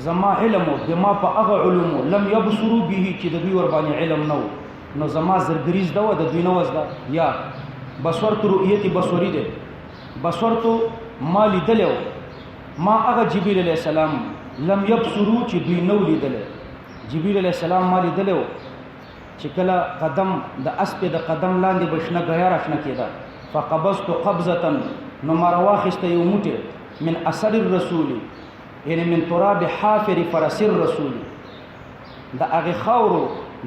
زما علم بما په هغه علوم لم يبصروا به چې د دوی ور باندې علم نه وو نو زما زرګریز دوا د دوی نه وځه یا بصرت رؤیت بصری ده بصرت ما لیدلو ما هغه جبرئیل علیہ السلام لم يبصروا چې دوی نو لیدل جبرئیل علیہ السلام ما لیدلو چې کله قدم د اسپه د قدم لاندې بشنه غیر اشنه کېده فقبضت قبضه نو مرواخست یو موټه من اثر الرسول یعنی من تراب حافر فرس الرسول د هغه خاورو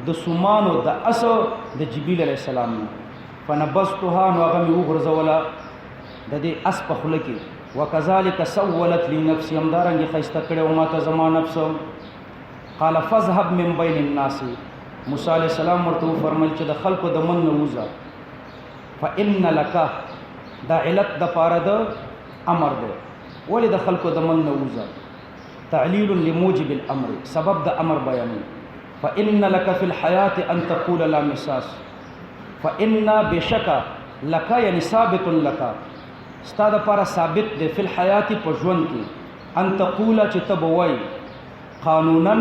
د سمانو د اسو د جبرئیل علیہ السلام فنبستها نو هغه می وغورځوله د دې اس په خوله کې وکذالک سولت لي نفسي همدارنګه خسته کړو ما ته زما نفس قال فذهب من بين الناس موسی علیہ السلام ورته فرمایل چې د خلکو د من نوزه فإن لك دا علت د پاره د امر ده ولی د خلکو د من نوزه تعلیل لموجب الامر سبب د امر بیان فإن لك في الحياة ان تقول لا مساس فإن بشک لك یعنی ثابت لك ستا د پاره ثابت ده فی الحیات په ژوند کې ان تقول چې تبوي قانونا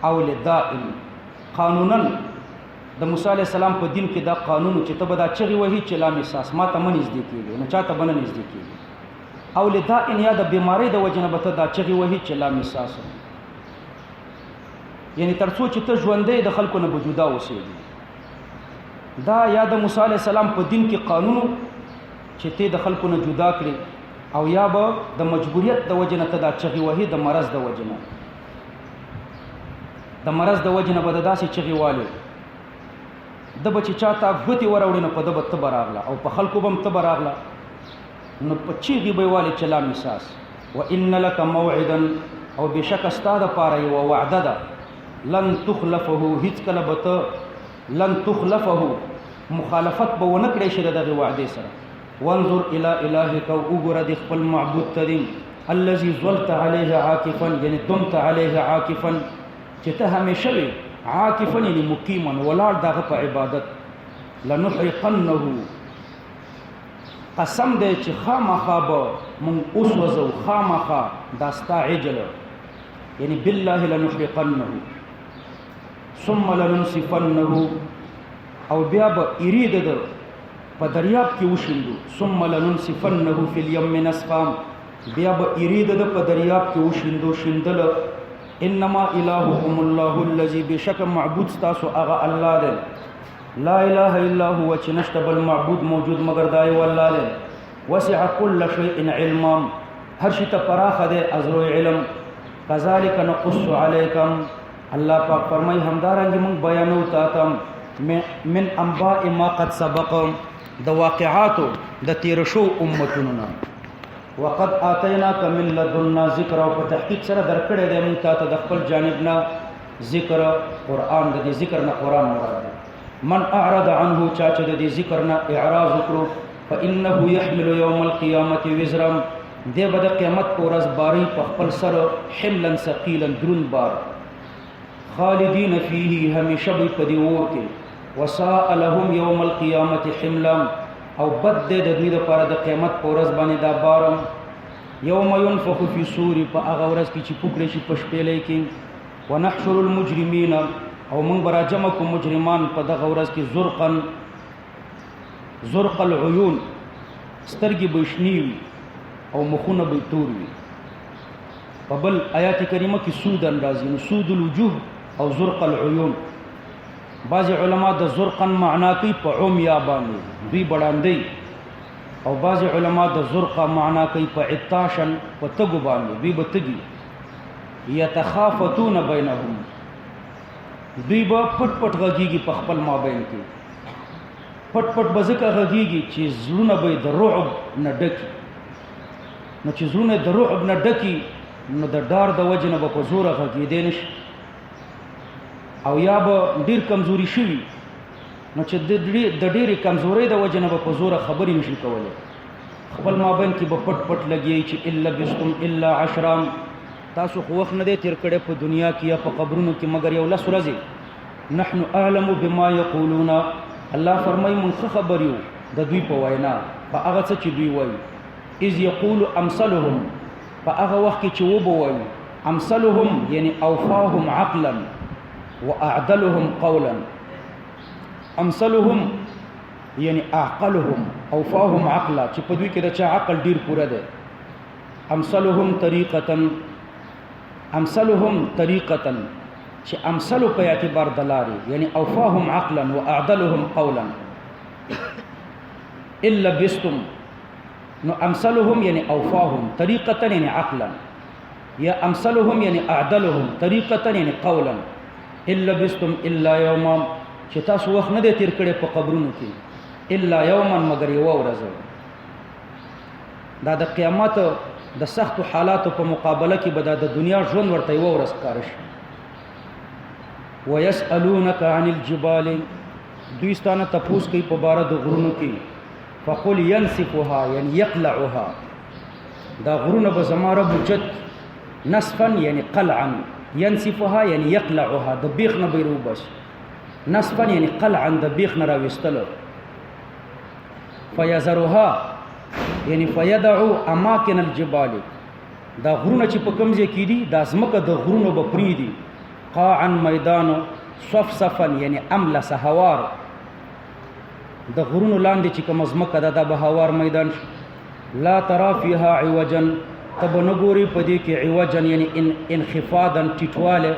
او لدائم قانونا د موسی علیہ السلام په دین کې دا قانون چې تبه دا چغي وਹੀ چې لا مساس ما ته منځ دی کېږي نه چاته بنه نږدې کېږي او لدائم یا د بیماری د وجنه به دا چغي وਹੀ چې لا مساس یعنی ترڅو چې ته ژوندې د خلکو نه وجودا اوسېږي دا یا د موسی علیہ السلام په دین کې قانون چې ته د خلکو نه جدا کړي او یا به د مجبوریت د وجنه ته دا چغي وਹੀ د مرض د وجنه د مرض د وجنه به داسې چغي والي د بچی چاته غوتی وروړي نه په د بت براغله او په خلکو بم ته براغله نو په چیغي به والي چلا مساس وان لك موعدا او بشک استاد پاره یو وعده ده لن تخلفه هیڅ کله بته لن تخلفه مخالفت به ونه کړی شي دغه وعده سره وانظر الى الهك وګوره د خپل معبود تدین الذي ظلت عليه عاكفا یعنی دمت عليه عاكفا چې ته همیشه وي عاکفا یعنی مقیما ولاړ دغه په عبادت لنحرقنه قسم دی چې خامخا به مونږ اوس وزو خامخا دا ستا عجل یعنی بالله لنحرقنه ثم لننصفنه او بیا به ایرید ده په دریاب کې وشیندو ثم لننصفنه فی الیم نسفا بیا به ایرید ده په دریاب کې وشیندو شیندل انما الهكم الله الذي بشك معبود تاسو اغا الله ده لا اله الا هو چې نشته بل معبود موجود مگر دای والله ده وسع كل شيء علما هر شي ته پراخه ده ازرو علم كذلك نقص عليكم الله پاک فرمای همدارنګ موږ بیانو تاسو من انباء ما قد سبق د واقعاتو د تیر شو امتونو وقد آتیناک من لدنا ذکر او په تحقیق سره درکړې د مونږ ته د خپل جانب نه ذکر قران د دې ذکر نه قران مراد ده من اعرض عنه چا چې د دې ذکر نه اعراض وکړو فانه يحمل يوم القيامه وزرا دې به د قیامت پر ورځ باری په خپل سر حملا ثقيلا درون بار خالدین فيه همیشه به په دې اور کې وساء لهم يوم القيامه حملا او بد دې د دوی لپاره د قیامت پر ورځ باندې دا بارم یوم ينفخ فی الصور په هغه ورځ کې چې پوکړې شي پښپېلې کې ونحشر المجرمین او موږ به راجمع کوو مجرمان په دغه ورځ کې زرق العیون سترګې به شنې وي او مخونه به تور وي په بل آیات کریمه کې سودن راځي نو سود الوجوه او زرق العیون بعض علما د زرقن معنا کوي په عمیا باندې دوی بڑاندي او بعض علما د زرقه معنا کوي په عطاشن په تګو باندې دوی بتګي يتخافتون بينهم دوی به پټ پټ غږیږي په خپل مابین کې پټ پټ بزکه غږیږي چې زړونه به د رعب نه ډکی نو چې زړونه د رعب نه ډکی نو د ډار د وجنه به په زور غږیدل نشي او یا به ډیر کمزوري شي نو چې د ډیرې کمزوري د وجنه به په زور خبرې نشي کولای خپل مابین کې به پټ پټ لګي چې الا بستم الا عشرا تاسو خو وخت نه دی تیر کړه په دنیا کې یا په قبرونو کې مگر یو لس ورځې نحن اعلم بما يقولون الله فرمای مونږ خبر یو د دوی په وینا په هغه څه چې دوی وایي اذ یقول امثلهم په هغه وخت کې چې وبوي امثلهم یعنی اوفاهم عقلا واعدلهم قولا امثلهم یعنی اعقلهم اوفاهم عقلا چې په دوی کې د چا عقل ډیر پوره ده امثلهم طریقه چې امثل په اعتبار دلاري یعنی اوفاهم عقلا واعدلهم قولا الا بستم نو امثلهم یعنی اوفاهم طریقه یعنی عقلا یا امثلهم یعنی اعدلهم طریقه یعنی قولا الا بستم الا یوما چې تاسو وخت نه دی تیر کړی په قبرونو کې الا یوما مگر یو ورځ دا د قیامت د سخت حالاتو په مقابله کې به د دنیا ژوند ورته یو ورځ کار شي ويسألونك عن الجبال دوی ستانه تپوس کوي په باره د غرونو کې فقل ينسفها یعنی یقلعها دا غرونه به زما رب وجد نصفا یعنی قلعا ينسفها یعنی یقلعها د بیخ نه به روبس نصفا یعنی قلعا د بیخ نه راوستل فيذرها یعنی فيدعو اماكن الجبال دا غرونه چې په کوم ځای کې دي دا ځمکه د غرونو به پریدي قاعا میدان صفصفا یعنی املس هوار د غرونو لاندې چې کوم ځمکه ده دا به هوار میدان لا ترى فيها عوجا تب نګوري په دې کې عوجا یعنی انخفاضا ټیټواله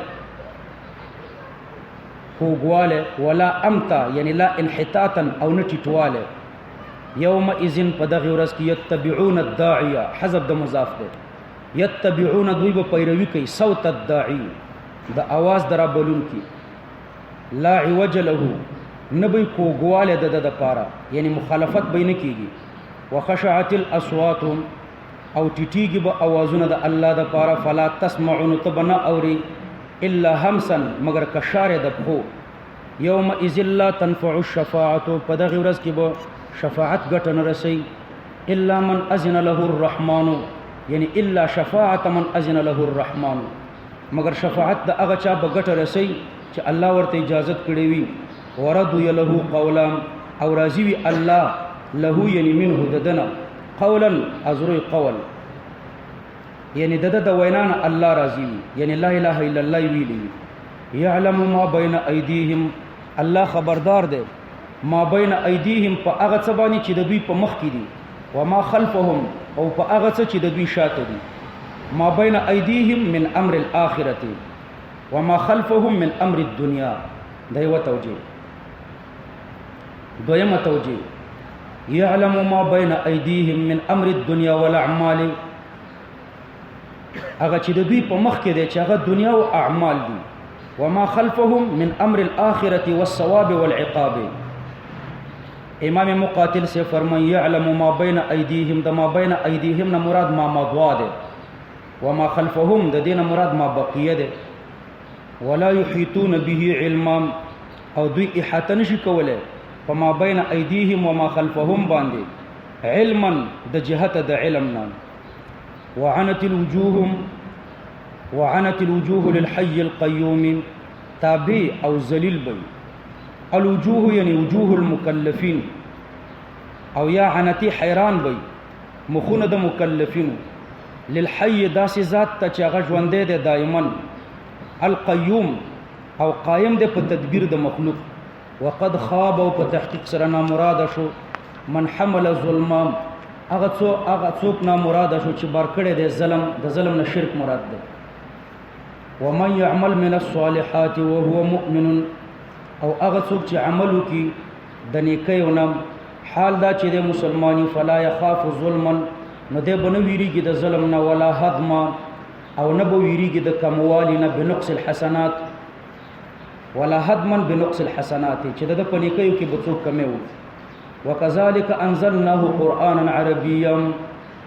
خوګواله ولا امتا یعنی لا انحطاطا او نه ټیټواله يومئذ په دغه ورځ کې يتبعون الداعيه حذف د مضاف ده يتبعون دوی به پیروي کوي صوت الداعي د आवाज درا بولون کی لا عوج له نبی کوګواله د پاره یعنی مخالفت به نه کیږي وخشعت الاصوات او ټیټیږي به اوازونه د الله د پاره فلا تسمعون تبنا اوري الا همسا مگر کشاره د خو یوم اذ لا تنفع الشفاعه په دغه ورځ کې به شفاعت ګټه نه رسي الا من اذن له الرحمن یعنی الا شفاعت من اذن له الرحمن مگر شفاعت د هغه چا به ګټه رسي چې الله ورته اجازه کړی وي ورضوا له قولا او راضي وي الله له یعنی منه ددنا قولا ازروي قول یعنی د وینان الله راضي وي یعنی لا اله الا الله ویلی يعلم ما بين ايديهم الله خبردار دی ما بين ايديهم په هغه څه باندې چې د دوی په مخ کې دي وما خلفهم او په هغه څه چې د دوی شاته دي ما بين ايديهم من امر الاخره وما خلفهم من امر الدنيا دا یو توجیه دویمه توجیه يعلم ما بين ايديهم من امر الدنيا والاعمال هغه چې د دوی په مخ کې دي چې هغه دنیا او اعمال دي وما خلفهم من امر الاخره والثواب والعقاب امام مقاتل سے فرمائے يعلم ما بين ايديهم دا ما بين ايديهم نه مراد ما مضوا ده وما خلفهم د دینه مراد ما بقیه ده ولا يحيطون به علما او دوی احاطه نشي کوله فما بين ايديهم وما خلفهم باندې علما د جهت د علمنا وعنت الوجوه للحي القيوم تابع او ذلیل بي الوجوه یعنی وجوه المکلفین او یا عنتی حیران بي مخونه د مکلفین للحي داسې ذات ته چې هغه ژوندې ده دائما القيوم او قائم ده په تدبیر د مخلوق وقد خاب او په تحقیق سره نامراد شو من حمل ظلم هغه څوک نامراد شو چې بار کړي ده ظلم د ظلم نه شرک مراد ده ومن يعمل من الصالحات وهو مؤمن او هغه څوک چې عمل وکي د نیکیونو حال دا چې د مسلمانی فلا يخاف ظلما نو ده بنو ویریږي د ظلم نه ولا هضم او نه به ویریږي د کموالی نه بنقص الحسنات ولا هضما بنقص الحسنات چې د پنیکیو کې بڅوک کمه وو وکذالک انزلناه قرانا عربيا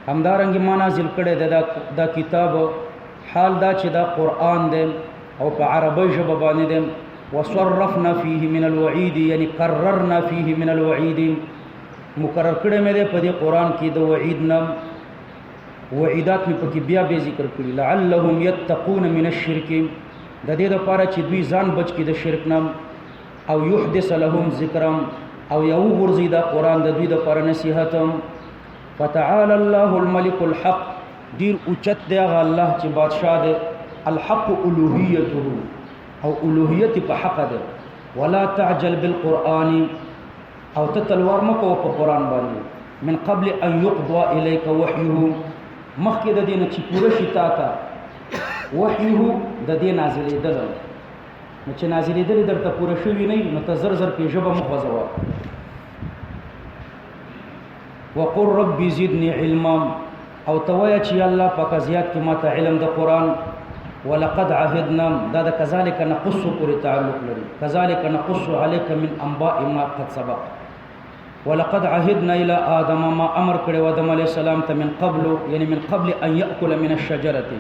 همدارنګ ما نازل کړي دا کتاب حال دا چې دا قران دی او په عربی ژبه باندې دی وصرفنا فيه من الوعيد یعنی قررنا فيه من الوعيد مقرر کړه مې ده په دې قران کې د وعید نام وعیدات مې پکې بیا به ذکر کړی لعلهم يتقون من الشرك د دې لپاره چې دوی ځان بچ کړي د شرک نام او يحدث لهم ذکرم او یو ورزي دا قران د دوی لپاره نصيحت فتعالى الله الملك الحق ډیر اوچت دی هغه الله چې بادشاہ دی الحق الوهیته او الوهیت په حق ده ولا تعجل بالقران او تتلوار مکو په قران باندې من قبل ان يقضى اليك وحيه مخکې د دین چې پوره شي تا ته وحيه د دې نازلېدل نو چې نازلېدل درته پوره شوی نه نو ته زر په ژبه مخوځوا وقل رب زدني علما او تویا چې الله پاک زیات کې ماته علم د قران ولقد عهدنا دا كذلك نقص پر تعلق لري كذلك نقص عليك من انباء ما قد سبق ولقد عهدنا الى ادم ما امر کړي و آدم عليه السلام ته من قبل يعني من قبل ان ياكل من الشجره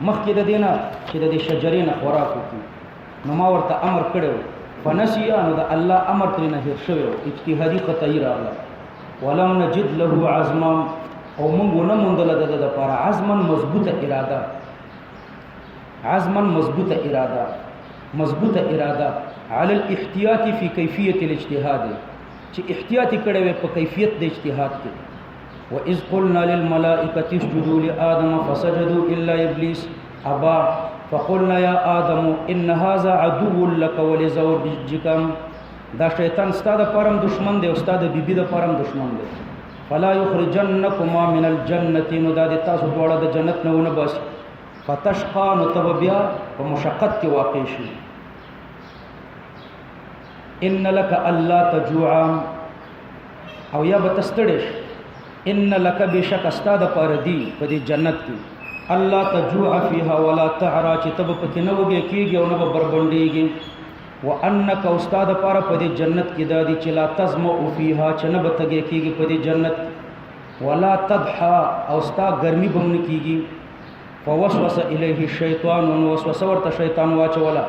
مخکې د دینه چې د شجرې نه خوراک وکړي نو ما ورته امر کړو فنسي نو د الله امر ترې نه هیر شوی اجتهادي خطای راغله ولم نجد له عزما او موږ نه موندله د لپاره عزما مضبوطه اراده مضبوطه اراده على الاحتياط في كيفيه الاجتهاد چې احتیاط کړي وي په کیفیت د اجتهاد کې واذ قلنا للملائکه اسجدوا لآدم فسجدوا الا ابلیس ابى فقلنا يا آدم ان هذا عدو لك ولزوجك دا شیطان ستاسو پرم دشمن دی او ستاسو بیبي د پرم دشمن دی فلا يخرجنكما من الجنه نو دا د تاسو دواړه د جنت نه ونه باسي فتشقى نو تب بیا په مشقت کې واقع شي ان لك الا تجوع او یا بتستړش ان لك بشک استاد پر دی په دې جنت کې الله تجوع فيها ولا تعرى چې تب پکې نه وږي کېږي او نه بربندېږي وانك استاد پر په دې جنت کې دادی چې لا تزمع فيها چې نه بتګي کېږي په دې جنت ولا تضحى او ستا ګرمي بم نه کېږي فوسوس الیه الشیطان وسوسه ورته شیطان واچولا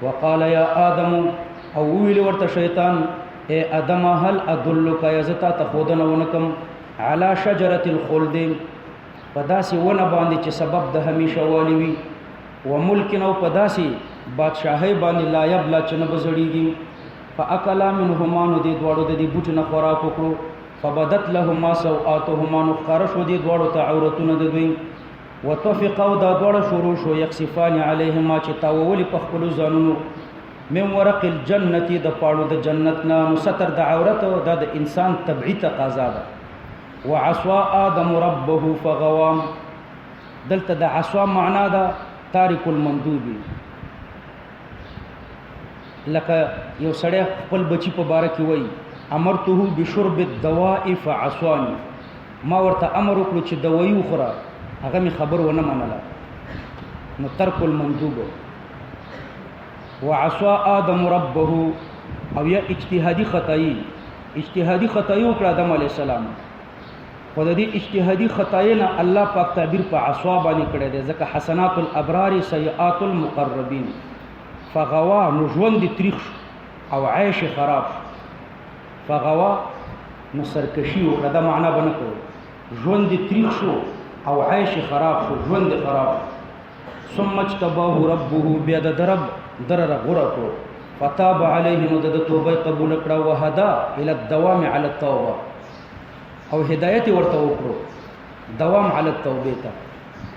وقال يا آدم او ویل ورته شیطان اے ادم هل ادلک یزتا تخودن ونکم علی شجره الخلد پداسي ونه باندې چې سبب د همیشه والی وي وملک نو پداسي بادشاہي باندې لا یبلا چې نه بزړیږي فاکلا منهما نو دې دواړو د دې بوټ نه خوراک وکړو فبدت لهما سوآتهما نو خرش دې دواړو ته عورتونه د دوی وتفقوا دا دواړه شروع شو یکسفان علیهما چې تاول په خپل ځانونو من ورق الجنه د پاړو د جنت نه ستر د عورت او د انسان طبيعي تقاضا ده وعصى آدم ربه فغوا دلته د عصا معنا ده تارک المندوب لکه یو سړی خپل بچی په باره کې وای امرته بشرب الدواء فعصاني ما ورته امر وکړو چې دوايي وخوره هغه می خبر ونه منله نو ترک المندوب وعصى آدم ربه او یا اجتهادي خطای وکړه آدم علی السلام خو د دې اجتهادي خطای نه الله پاک تعبیر په عصا باندې کړی دی ځکه حسنات الابرار سیئات المقربین فغوا نو ژوند تریخ او عیش خراب فغوا نو سرکشي وکړه دا معنا بنه کوي ژوند تریخ شو او عیش خراب شو ژوند خراب ثم اجتباه ربه بیا د رب درر غرقو فتاب علیه نو د توبه قبول کړه وهدا الى الدوام على التوبه او هدایت ورته وکړو دوام علی التوبه ته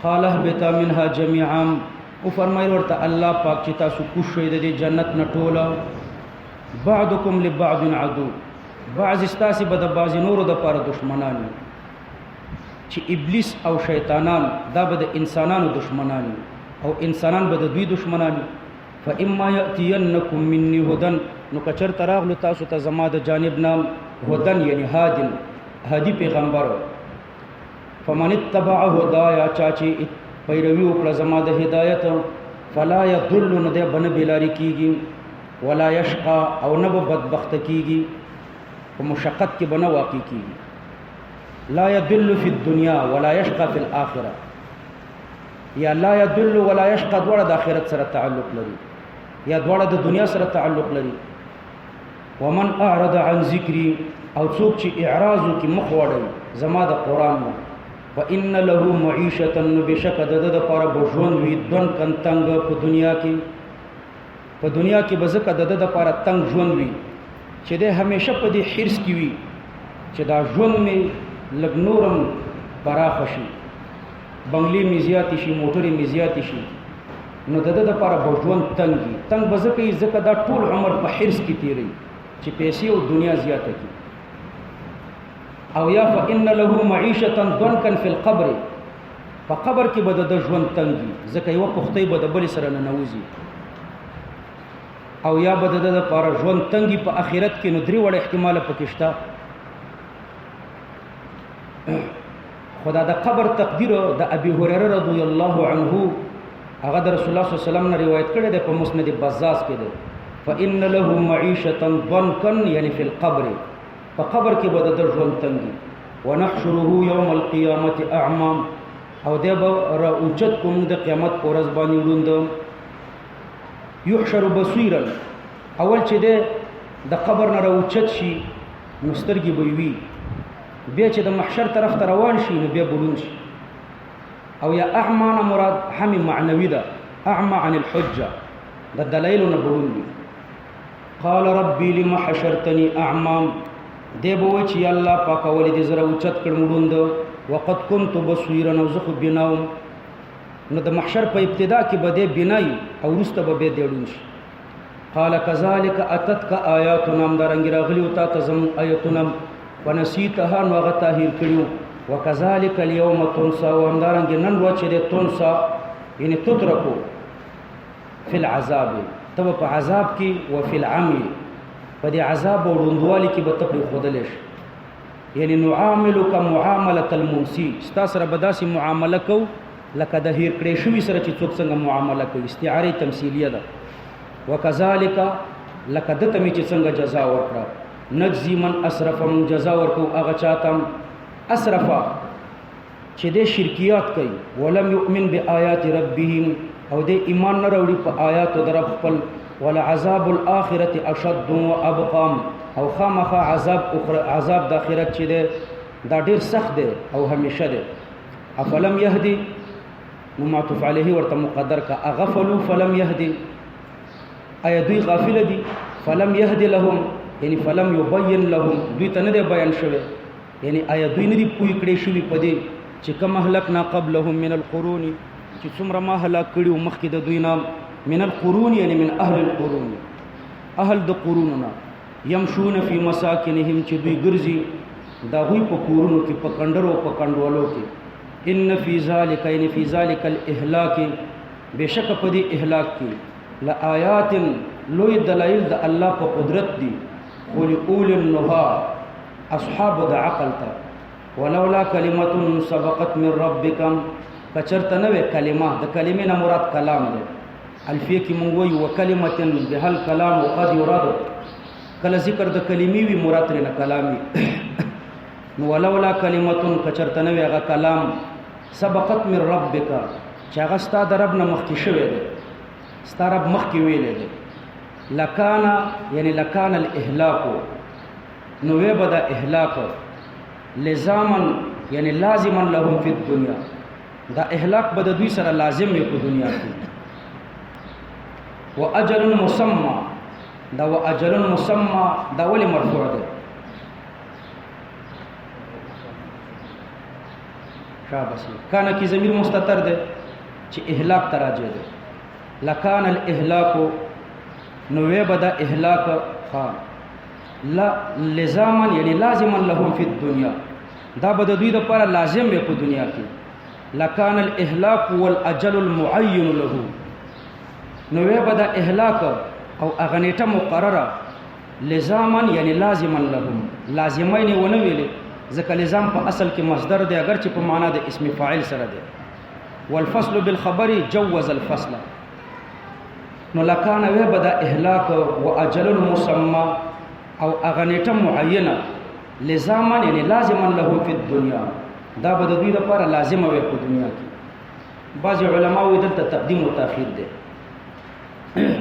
قال اهبطا منها جميعا او فرمایي ورته الله پاک چې تاسو کوشئ د جنت نه ټوله بعضکم لبعض عدو بعض استاسی به د بعض نورو د پر دشمنان چې ابلیس او شیطانان دا به د انسانانو دشمنان او انسانان به د دوی دشمنان فاما یاتینکم مني هدن نو کچر تراغلو تاسو ته زما د جانب نام هدن یعنی هادن هادي پیغمبر فمن اتبع هدايا چاچی پیروي وکړه زما د هدایت فلا يضل نه ده بن بلاری کیږي ولا يشقى او نه بدبخت کیږي په مشقت کې بنه واقع کیږي لا يضل في الدنيا ولا يشقى في الاخره یا لا يضل ولا يشقى دوړه د اخرت سره تعلق لري یا دوړه د دنیا سره تعلق لري ومن اعرض عن ذکری او څوک چې اعراض کی مخ وړي زما د قران نو فان له معيشه بشک د پر بوجون وی دن کن تنگ په دنیا کې بزکه د پر تنگ ژوند وی چې د همیشه په دې حرص کې وی چې دا ژوند می لګ نورم پراخ شي بنگلې می زیات شي موټرې می زیات شي نو د پر بوجون تنگ بزکه زکه دا ټول عمر په حرص کې تیری چې پیسې او دنیا زیاته کی او یا فإن له معيشة ضنكا في القبر فقبر کې بد د ژوند تنګي ځکه یو پختې بد بل سره نه نوځي او یا بد د پر ژوند تنګي په آخرت کې نو درې وړ احتمال پکښتا خدا د قبر تقدیر د ابي هريره رضی الله عنه هغه د رسول الله صلی الله علیه وسلم نه روایت کړی دی په مسند بزاز کې دی فإن له معيشة ضنكا يعني في القبر فقبر کې بد د ژوند تنګي ونحشره يوم القيامه اعمى او د اوچت کوم د قیامت پر ورځ باندې وروند یحشر بصیرا، اول چې دی د قبر نه راوچت شي نو سترګې به وي، بیا چې د محشر طرف ته روان شي نو بیا بلون شي. او یا اعما نه مراد هم معنوي ده، اعما عن الحجه، د دلایلو نه بلون دي. قال ربي لما حشرتني اعما، دی به وایي چې یا الله پاکه ولې دې زه راوچت کړم ړوند وقد كنت بصیرا، او زه خو بیناوم. نو د محشر په ابتدا کې به دی بینایي او وروسته به بیا دی ړوند شي. قال كذلك اتتك آیاتنا، همدارنګې راغلي تا ته زموږ آیتونه ونسیتها، نو هغه تا هیر کړي. وکذلک اليوم تنسى، او همدارنګې نن ورځ چې دی تنسى یعنې تترکو فی العذاب، ته به په عذاب کې وفي العمی، په دې عذاب او ړوندوالي کې به ته پرېښودلی شي. یعنې نعاملک معاملة المنسی، ستا سره به داسې معامله کوو لکه د هیر کړی شوي سره چې څوک څنګه معامله کوي. استعارې تمثیلیه ده. وکذالک، لکه دته مې چې څنګه جزا ورکړه، نجزي من اسرف، من جزا ورکو هغه چاته اسرفه چې دې شرکیات کوي، ولم یؤمن بآیات ربهم، او دې ایمان نه راوړي په آیاتو د رب خپل. ولعذاب الآخرة اشد وابقى، او خامخا عذاب د آخرت چې دی دا ډېر سخت دی او همیشه دی. افلم یهدي، نو معطوف علیه ورته مقدر کا، اغفلوا فلم یهدي، آیا دوی غافل دي؟ فلم یهدي لهم یعنی فلم یبین لهم، دوی ته نه دی بیان شوی، یعنی آیا دوی نه دي پوه کړی شوي په دې چې کم اهلکنا قبلهم من القرون، چې څومره ما هلاک کړي مخکې د دوی نه، من القرون یعنی من اهل القرون، اهل د قرونونه، یمشون فی مساکنهم چې دوی ګرځي دا غوی په کورونو کې، په کندرو په کندولو کې. ان فی ذلک، یعنی فی ذلک الاهلاک، بشک په دې اهلاک کې لآیات، لوی دلائل د الله په قدرت دي. ولأول النهى، اصحاب د عقل ته. ولولا کلمه سبقت من ربک، کچرته نه وي کلمه، د کلمې نه مراد کلام دی. الفیه کې مونږ وایو وکلمه بهل کلام وقد یراد، کله ذکر د کلمې وي مراد ترې نه کلامي. نو ولولا کلمه، کچرته نه وي هغه کلام، سبقت من ربک، چې هغه ستا د رب نه مخکې شوی دی، ستا رب مخکې ویلی دی. لکانا یعنی لکان الاهلاک، نو وی به دا اهلاک لزاما یعنی لازما لهم فی الدنیا، دا اهلاک به د دوی سره لازم وي په دنیا کې. و اجل مسمى، دا و اجل مسمى دا ولی مرفوع دی؟ شاباس، کانا کی ضمیر مستتر دی چې اهلاک تراجع دی. لکان الاهلاک، نو وی به دا اهلاک لا لزاما یعنی لازما لهم فی الدنیا، دا به د دوی دپاره لازم وي په دنیا کې. لکان الاهلاک والاجل المعین له، نو وی به دا اهلاک او هغه نیټه مقرره، لزاما یعنی لازما لهم، لازمین ونه ویلې ځکه لزام په اصل کې مصدر دی، اگر چې په معنا د اسم فاعل سره دی. والفصل بالخبر جوز الفصل، نو لکان وی به دا اهلاک و اجل مسمى او هغه نیټه معینه، لزاما یعنی لازما لهم فی الدنیا، دا به د دوی لپاره لازمه وي په دنیا کې. بعض علما وایي دلته تقدیم او تاخیر دی،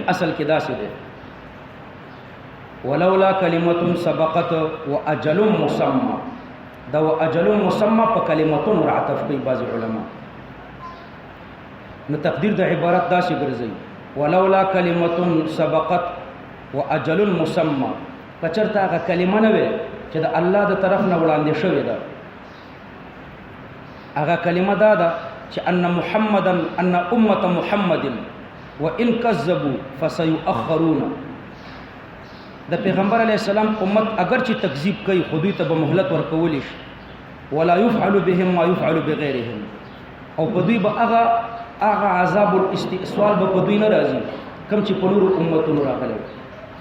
اصل کې داسې دی ولولا کلمه سبقت واجل مسمى، دا واجل مسمى په کلمتون رعتف کوي بعض علما. نو تقدیر د عبارت داسې ګرځي ولولا کلمه سبقت واجل مسمى، کچرته هغه کلمه نه وي چې د الله د طرف نه وړاندې شوې ده، هغه کلمه دا ده چې ان محمدا، ان امه محمد وان كذبوا فسيؤخرون، د پیغمبر علیه السلام امت اگر چې تکذیب کوي خو دوی ته به مهلت ورکولی شي. ولا يفعل بهم ما يفعل بغيرهم، او په دوی به هغه عذاب الاستئصال به په دوی نه راځي کوم چې په نورو امتونو راغلی.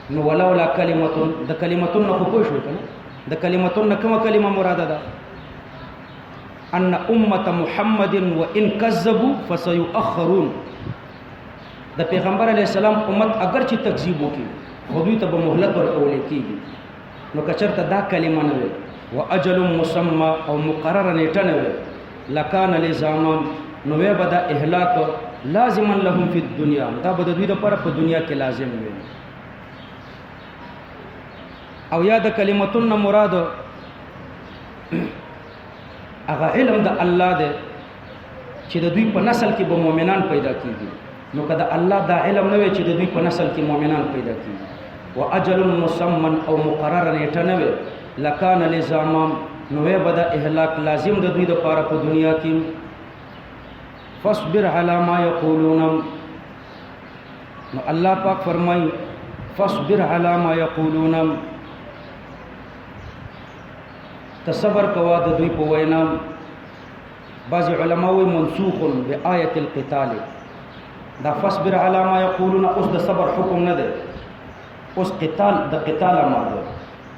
نو ولولا کلمه، د کلمتون نه خو پوه شوې که نه، د کلمتون نه کومه کلمه مراده ده؟ ان امه محمد وان كذبوا فسيؤخرون، د پیغمبر علیه السلام امت اگر چې تکذیب وکړي خو دوی ته به مهلت ورکولی کېږي. نو که چېرته دا کلمه نه وي و اجل مسمى او مقرره نیټه نه وي، لکان لزاما نو وی به دا اهلاک لازما لهم فی الدنیا، دا به د دوی لپاره په دنیا کې لازم وي. او یا د کلمتون مراد هغه علم د الله دی چې د دوی په نسل کې به مؤمنان پیدا کیږي. نو کله الله دا علم نه وي چې د دوی په نسل کې مؤمنان پیدا کیږي، واجل مسمى او مقرر نیټه نه وي، لکان لزاما، نو وی به د اهلاک لازم د دوی لپاره په دنیا کې. فاصبر على ما يقولون، نو الله پاک فرمای فاصبر على ما يقولون، تصبر کوا د دوی په وینا. بعض علماء منسوخ بآیت القتال، دا فاصبر على ما يقولون اوس د صبر حکم نه ده، اوس قتال د قتال امر ده.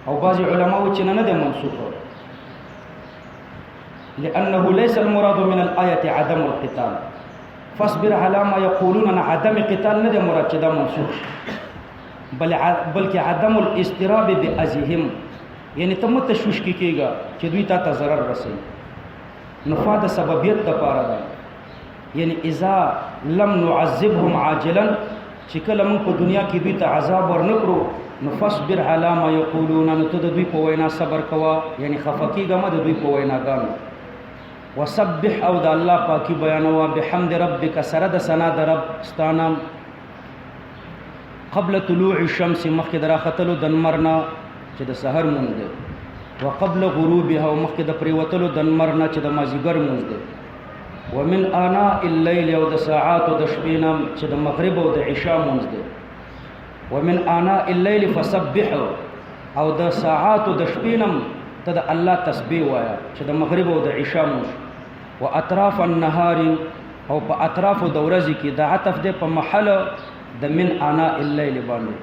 او بعض علماء چې نه ده منسوخ، لأنه ليس المراد من الآية عدم القتال. فاصبر على ما يقولون عدم قتال نه ده مراد چې دا منسوخ، بلکې عدم الاضطراب بأذیهم، یعنی ته مت تشویش کیږي چې دوی ته ضرر رسي. نفاد سببیت د پاره ده، یعنی اذا لم نعذبهم عاجلا، چې کله موږ په دنیا کې دوی ته عذاب ورنکړو، نو فاصبر على ما يقولون، نو ته د دوی په وینا صبر کوا، یعنی خفقیږه ما د دوی په ویناګانو. وسبح او د الله پاکي بیانوا، بحمد ربک، سره د ثنا د رب ستانه، قبل طلوع الشمس، مخکې د راختلو د نمرنا چې د سحر مونږ دی، وقبل غروبها، او مخکې د پریوتلو د نمرنا چې د مازیګر مونږ دی، ومن آناء الليل، او د ساعاتو د شپې نه چې د مغرب او د عشاء مونږ دی. ومن آناء الليل فسبح، او د ساعاتو د شپې نه ته د الله تسبیح وایا چې د مغرب او د عشاء مونږ. واطراف النهار، او په اطراف د ورځې کې د عطف دی په محل د من آناء الليل باندې.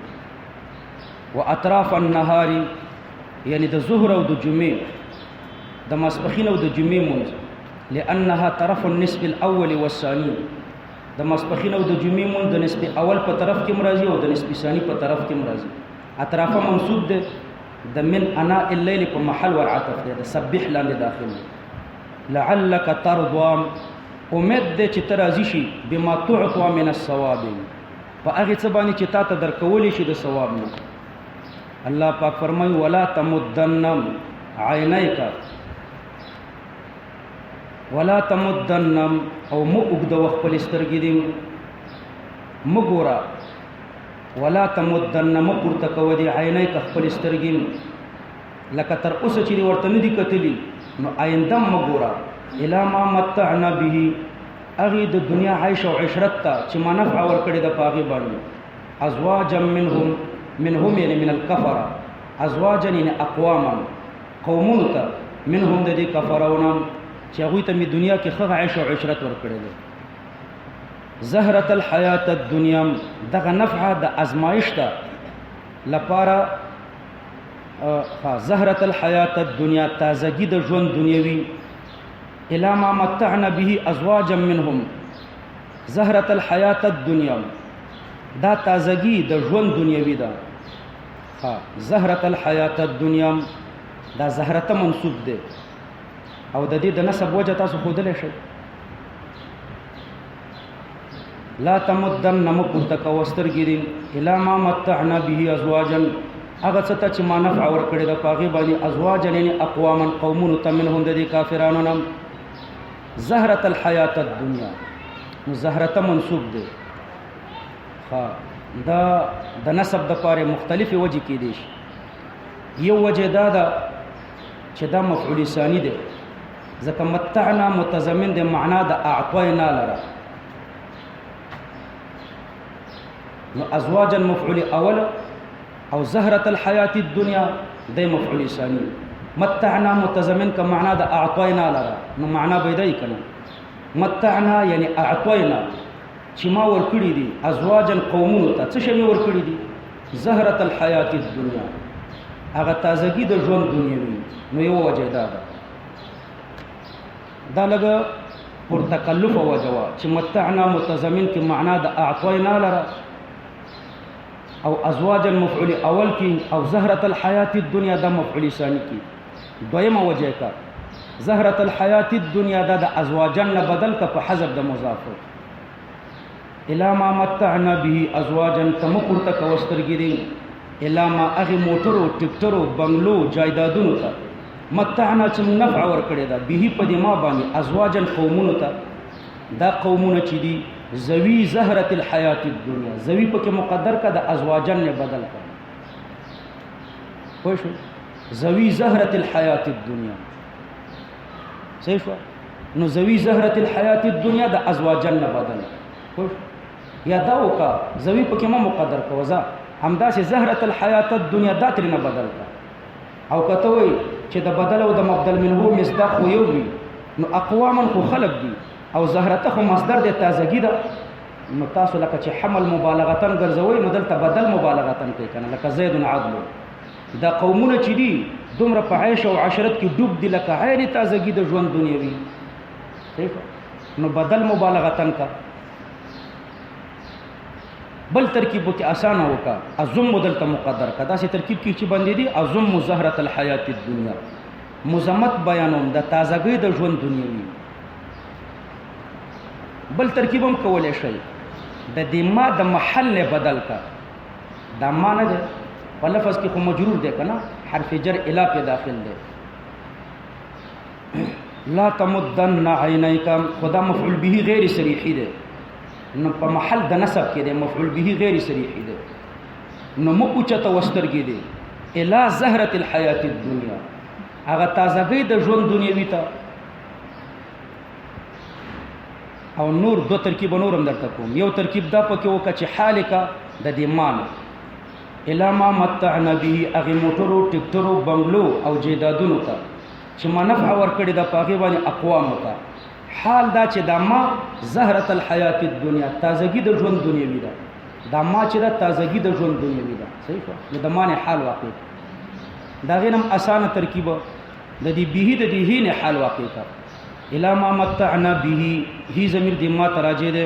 واطراف النهار یعنی د ظهر او د جمعې، د ماسپښین او د جمعې مونږ، لانها طرف النصف الاول والثاني، د ماسپښین او د جمعې مونږ د نصف اول په طرف کې مرাজি او د نصف ثانی په طرف کې مرাজি. اطرافه منصوب ده د من اناء الليل په محل ور عطف ده، د سبح لاندې داخل. لعلك ترضى، امید ده چې ترازی شي بما تعطى من الثواب، په هغه څه باندې چې تا ته درکول شي د ثواب نه. الله پاک فرمای ولا تمدن عینیک، ولا تمدن، او مؤګد وخپل سترګې دې مګورا، ولا تمدن مپورته کو دې عینیک خپل سترګې، لکه تر اوسه چې ورته نه دي کتلی، نو آینده مګورا. الا ما متعنا به، اغه د دنیا عیش او عشرت ته چې ما نفع ور کړی د پاغي باندې. ازواجا منهم یعنی من الكفر، ازواجا یعنی اقواما، قومون ته، منهم د دې کفرون چې هغه ته می دنیا کې خغه عیش او عشرت ور کړی دی. زهرة الحیات الدنیا، دغه نفع د ازمایش ته لپاره، زهرة الحیات الدنیا، تازگی د ژوند دنیوي. الا ما متعنا به ازواجا منهم، زهرة الحیات الدنیا، دا تازگی د ژوند دنیوي ده. زهرة الحیات الدنیا، دا زهرته منصوب ده، او د دې د نسب وجه تاسو خودلې شئ. لا تمدن مپورته کو سترګې دې الا ما متعنا به ازواجا، هغه څه ته چې ما نفع ور کړی د پاغي باندې، ازواجا یعنی اقواما، قومون ته، منهم د دې کافرانو نه. زهرة الحیات الدنیا، نو زهرته منصوب ده. دا د نسب د پاره مختلفه وجه کې دي. یو وجه دا ده چې دا مفعول ثانی ده، ځکه متعنا متضمن ده معنا د اعطینا لره. نو ازواجا مفعول اول، او زهرة الحیات الدنیا ده مفعول ثانی. متعنا متضمن کا معنا د اعطینا لره، نو معنا به دی کنه. متعنا یعنی اعطینا، چې ما ورکړي دي ازواجن قومونو ته، څه شی مې ورکړي دي؟ زهرة الحیات الدنیا، هغه تازگی د ژوند دنیوي. نو یو وجه دا ده، دا لږه پر تکلف وجه وا چې متعنا متضمن کې معنا د اعطینا لره، او ازواجا مفعول اول کې، او زهرة الحیات الدنیا دا مفعول ثانی کې. دویمه وجه کا زهرة الحیات الدنیا دا د ازواجن نه بدل کا په حذف د مضاف الا ما متعنا به ازواجن تم پورته کوسترګی دی الا ما اغه موټرو ټیکټرو بنگلو جایدادونو ته متعنا چې نفع ور کړی دا به په دې ما باندې ازواجن قومونو ته دا قومونه چې دي زوی زهرة الحیات الدنیا زوی په کې مقدر کا د ازواجن نه بدل کا پوه شو زوی زهرة الحیات الدنیا صحیح شو نو زوی زهرة الحیات الدنیا د ازواجن نه بدل پوه یا دا وکا زوی په کې ما مقدر کا وزا همدا چې زهرة الحیات الدنیا دا تر نه بدل کا او کته وي چې د بدل او د مبدل منه مصداق خو یو وي نو اقواما خو خلق دي او زهرته خو مصدر د تازگی ده نو تاسو لکه چې حمل مبالغتن ګرځوي نو دلته بدل مبالغتن کوي کنه لکه زید عدل دا قومونه چې دي دومره په عيش او عشرت کې ډوب دي لکه عین تازگی د ژوند دنیوي صحیح نو بدل مبالغتن کا بل ترکیب کې آسان وکا ازم دلته مقدر کا دا سي ترکیب کې چې باندې دي ازم زهرة الحیات الدنیا مزمت بیانوم د تازگی د ژوند دنیوي بل ترکیب هم کولای شي د دې ما د محل نه بدل کا دا ما نه ده په لفظ کې خو مجرور ده کنه حرف جر الا په داخل ده لا تمدن عینیک خدا مفعول به غیر صریحی ده نو په محل د نسب کې ده مفعول به غیر صریحی ده نو مو اوچته وسترګې ده الا زهرة الحیات الدنیا هغه تازگی د ژوند دنیوي ته او نور دو ترکیب نورم درته کوم یو ترکیب دا پکې وکړه چې حالکا د دې مان الا ما متعنا به اغه موټرو ټیکټرو بنگلو او جیدادونو ته چې ما نفع ور کړی د پاغي باندې اقوام ته حال دا چې دا ما زهرة الحیات الدنیا تازگی د ژوند دنیوي ده دا ما چې دا تازگی د ژوند دنیوي ده صحیح نو د معنی حال واقع دا غینم اسانه ترکیب د دې به د دې هینه حال واقع کا الا ما متعنا به هی ضمیر د ما تراجه ده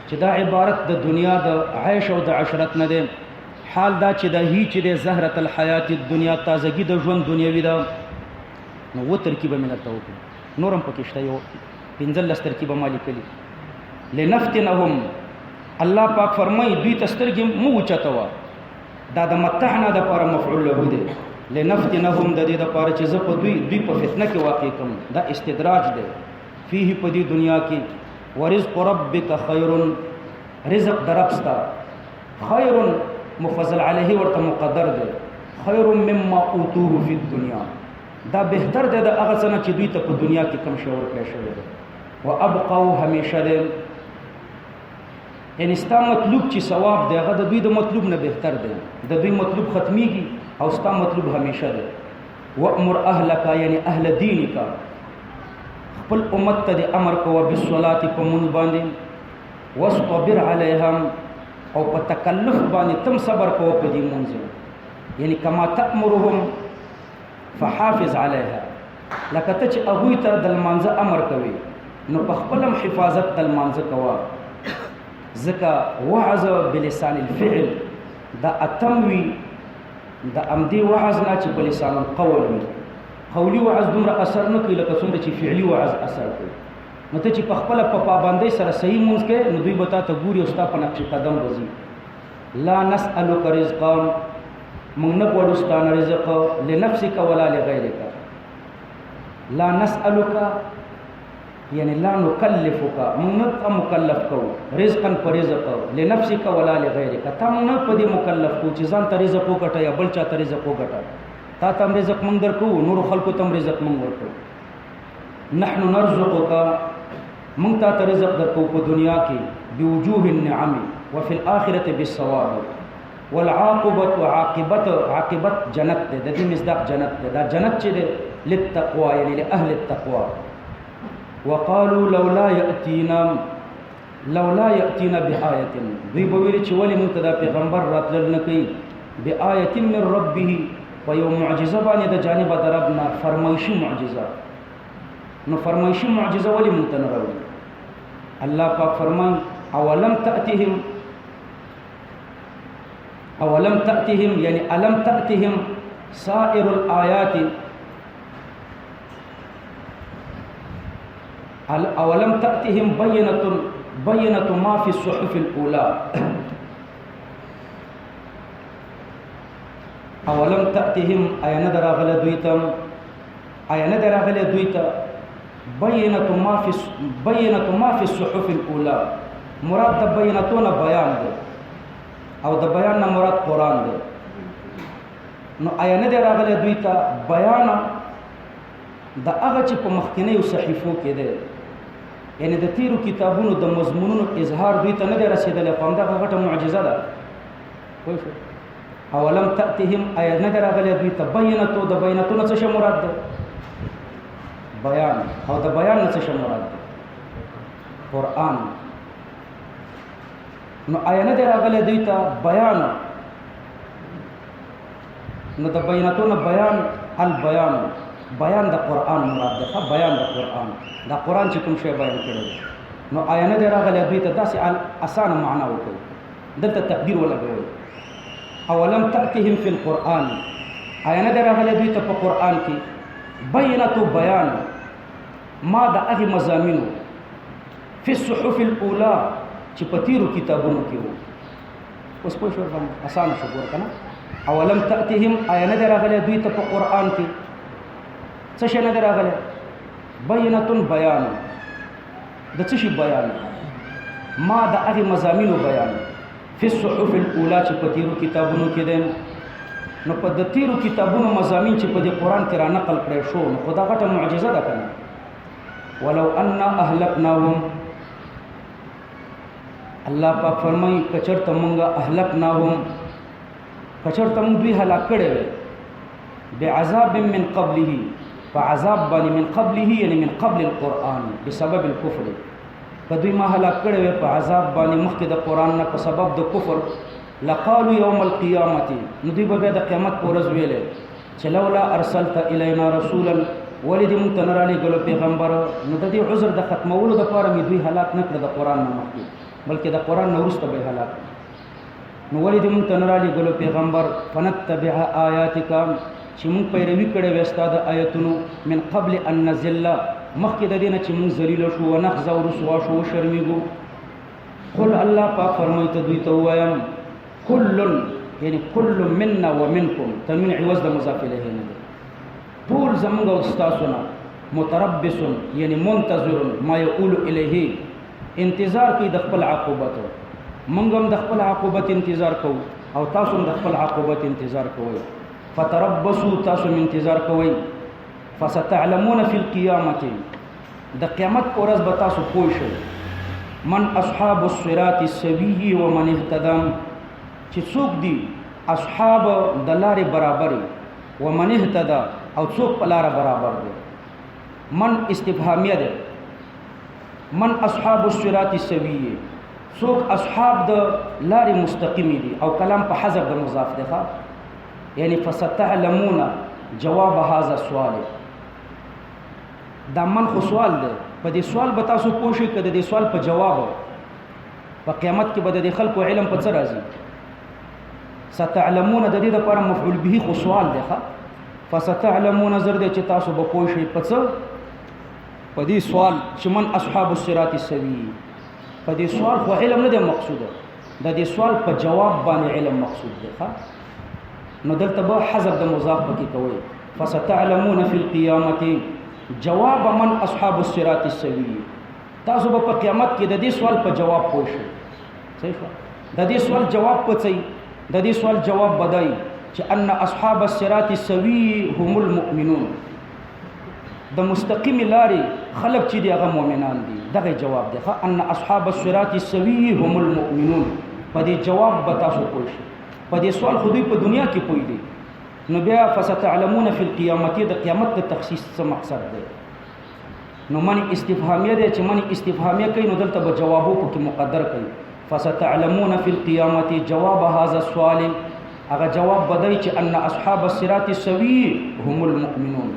چې دا عبارت د دنیا د عيش او د عشرت نه ده حال دا چې دا هی چې د زهرة الحیات الدنیا تازگی د ژوند دنیوي ده نو و ترکیب منته وکړه نورم پکې شته یو پنځل ترکیب مالی کلی لنفتنهم الله پاک فرمای دوی تسترګم مو چتاوا دا د متعنا د پر مفعول له ده لنفتنهم د دې د پاره چې زه په دوی په فتنه کې واقع کوم دا استدراج ده فيه په دې دنیا کې ورزق ربک خیر رزق دربستا خیر مفضل علیه ورته مقدر ده خیر مما اوتوه فی الدنیا دا بهتر ده د هغه څه چې دوی ته په دنیا کې کم شور کړی شوی ده وابقوا همیشه ده ان استا مطلوب چې ثواب دی هغه د دوی د مطلوب نه بهتر دی د دوی مطلوب ختميږي او استا مطلوب همیشه دی وامر اهلک یعنی اهل دینک خپل امت ته امر کوه بالصلاه په مون باندې واصبر علیهم او په تکلف باندې تم صبر کوه په دې مونږ یعنی کما تأمرهم فحافظ علیها لکه ته چې هغه ته د منځ امر کوي نو په خپلم حفاظت د منځ کوه ذکا وعظ بلسان الفعل دا اتموي دا امدي وعظ نه چې بلسان القول وي قولي وعظ دومره اثر نه کوي لکه څومره چې فعلي وعظ اثر کوي نو ته چې په خپل په پابندۍ سره صحیح مونږ کې نو دوی به تاسو ګوري او تاسو په نقش قدم وځي لا نسألك رزقا مونږ نه غواړو ستاسو رزق لنفسك ولا لغيرك لا نسألك یعنی لا نکلفک مونږ نه مکلف کوو رزقا پر رزق لنفسک ولا لغیرک ته مونږ نه پدې مکلف کوو چې ځان ته رزق وګټه یا بل چا ته رزق وګټه تا ته رزق مونږ درکو نور خلکو ته رزق مونږ ورکو نحن نرزقک مونږ ته رزق درکو په دنیا کې بوجوه النعم وفي الاخره بالثواب والعاقبه عاقبت جنت ده د دې مصداق جنت ده دا جنت چې ده للتقوى یعنی لاهل التقوى وقالوا لولا ياتينا بآية دوی بویل چې ولی منتدا پیغمبر راتل نه کوي بآية من ربه و یو معجزه باندې د جانب دربنا فرمایشي معجزه نو فرمایشي معجزه ولی منتن راوي الله پاک فرمان اولم تأتهم یعنی الم تأتهم سائر الآيات اولم تأتهم بینة ما فی الصحف الاولى اولم تأتهم اینا دراغله دویتم اینا دراغله دویتا بینة ما فی الصحف الاولى مراد د بینتونه بیان دی او د بیان نه مراد قرآن دی نو اینا دراغله دویتا بیان د هغه چې په مخکینیو صحیفو کې دی یعنی د تیرو کتابونو د مضمونونو اظهار دوی ته نه دی رسېدلی خو همدغه غټه معجزه ده پوه شو اولم تأتهم آیا نه دی راغلی دوی ته بینتو د بینتو نه څه شی مراد ده بیان او د بیان نه څه شی مراد ده قرآن نو آیا نه دی راغلی دوی ته بیان نو د بینتو نه بیان البیان بیان د قرآن مراد ده بیان د قرآن دا قرآن چې کوم شی بیان کړی نو آیا نه دی راغلی دوی ته داسې اسانه معنا وکړي دلته تقدیر ولګوئ اولم تأتهم فی القرآن آیا نه دی راغلی دوی ته په قرآن کې بینة بیان ما د هغې مضامینو فی الصحف الاولی چې په تیرو کتابونو کې وو اوس پوه شو باندې اسانه شو ګوره که نه اولم تأتهم آیا نه دی راغلی دوی ته په قرآن کې څه شی نه دی راغلی بینة بیان د څه شي بیان ما د هغې مضامینو بیان فی الصحف الاولی چې په تیرو کتابونو کې دی نو په د تیرو کتابونو مضامین چې په دې قرآن کې را نقل کړی شو نو خو دا غټه معجزه ده که نه ولو انا اهلکناهم الله پاک فرمایي که چېرته مونږه اهلکناهم که چېرته مونږ دوی هلاک کړی وی بعذاب من قبله فعذاب باندې من قبله یعنی من قبل القرآن بسبب الكفر کدوی ما هلاک کړی وی په عذاب باندې مخکې د قرآن نه په سبب د کفر لقالوا یوم القیامت نو دوی به بیا د قیامت په ورځ ویلی چې لولا ارسلت الینا رسولا ولې دې مونږ ته نه رالیږلو پیغمبر نو د دې عذر د ختمولو دپاره مې دوی هلاک نه کړه د قرآن نه مخکې بلکې د قرآن نه وروسته به یې هلاک نو ولې دې مونږ ته نه رالیږلو پیغمبر فنتبع آیاتک چې مونږ پیروي کړې وې ستا د آیتونو من قبل ان نزل مخکې د دې نه چې مونږ ذلیله شو ونخزه او رسوا شو وشرمېږو قل الله پاک فرمایي ته دوی ته ووایم کل یعنی کل منا ومنکم تنوین عوض د مضاف الیه نه دی ټول زمونږ او ستاسو نه متربص یعنی منتظر ما یقول الیه انتظار کوي د خپل عاقبت مونږ هم د خپل عاقبت انتظار کوو او تاسو هم د خپل عاقبت انتظار کوئ فتربصوا تاسو انتظار کوئ فستعلمون فی القیامت د قیامت په ورځ به تاسو پوه شئ من اصحاب الصراط السوی ومن اهتدى چې څوک دي اصحاب د لارې برابرې ومن اهتدى او څوک په لاره برابر دی من استفهامیه ده من اصحاب الصراط السوی څوک اصحاب د لارې مستقیمې دي او کلام په حذف د مضاف دی یعنی فستعلمون جواب هذا السؤال دا من خو سوال دی په دې سوال به تاسو پوه شئ که د دې سوال په جواب په قیامت کې به د دې خلکو علم په څه راځي ستعلمون د دې دپاره مفعول به خو سوال دی فستعلمون زر دی چې تاسو به پوه شئ په څه په دې سوال چې من اصحاب الصراط السوی په دې سوال خو علم نه دی مقصوده د دې سوال په جواب باندې علم مقصود دی نو دلته به حذف د مضاف پکې کوئ فستعلمون فی القیامت جواب من اصحاب الصراط السوی تاسو به په قیامت کې د دې سوال په جواب پوه شئ صحیح شو د دې سوال جواب په څه د دې سوال جواب بدای چې ان اصحاب الصراط السوی هم المؤمنون د مستقیم لارې خلق چې دی هغه مؤمنان دي دغه جواب دی ان اصحاب الصراط السوی هم المؤمنون په دې جواب به تاسو پوه شئ په دې سوال خو دوی په دنیا کې پوه دي نو بیا فستعلمون فی القیامت د قیامت د تخصیص څه مقصد دی نو من استفهامیه دی چې من استفهامیه کوي نو دلته به جوابو پکې مقدر کوي فستعلمون فی القیامت جواب هذا السؤال هغه جواب بدای چې ان اصحاب الصراط السوی هم المؤمنون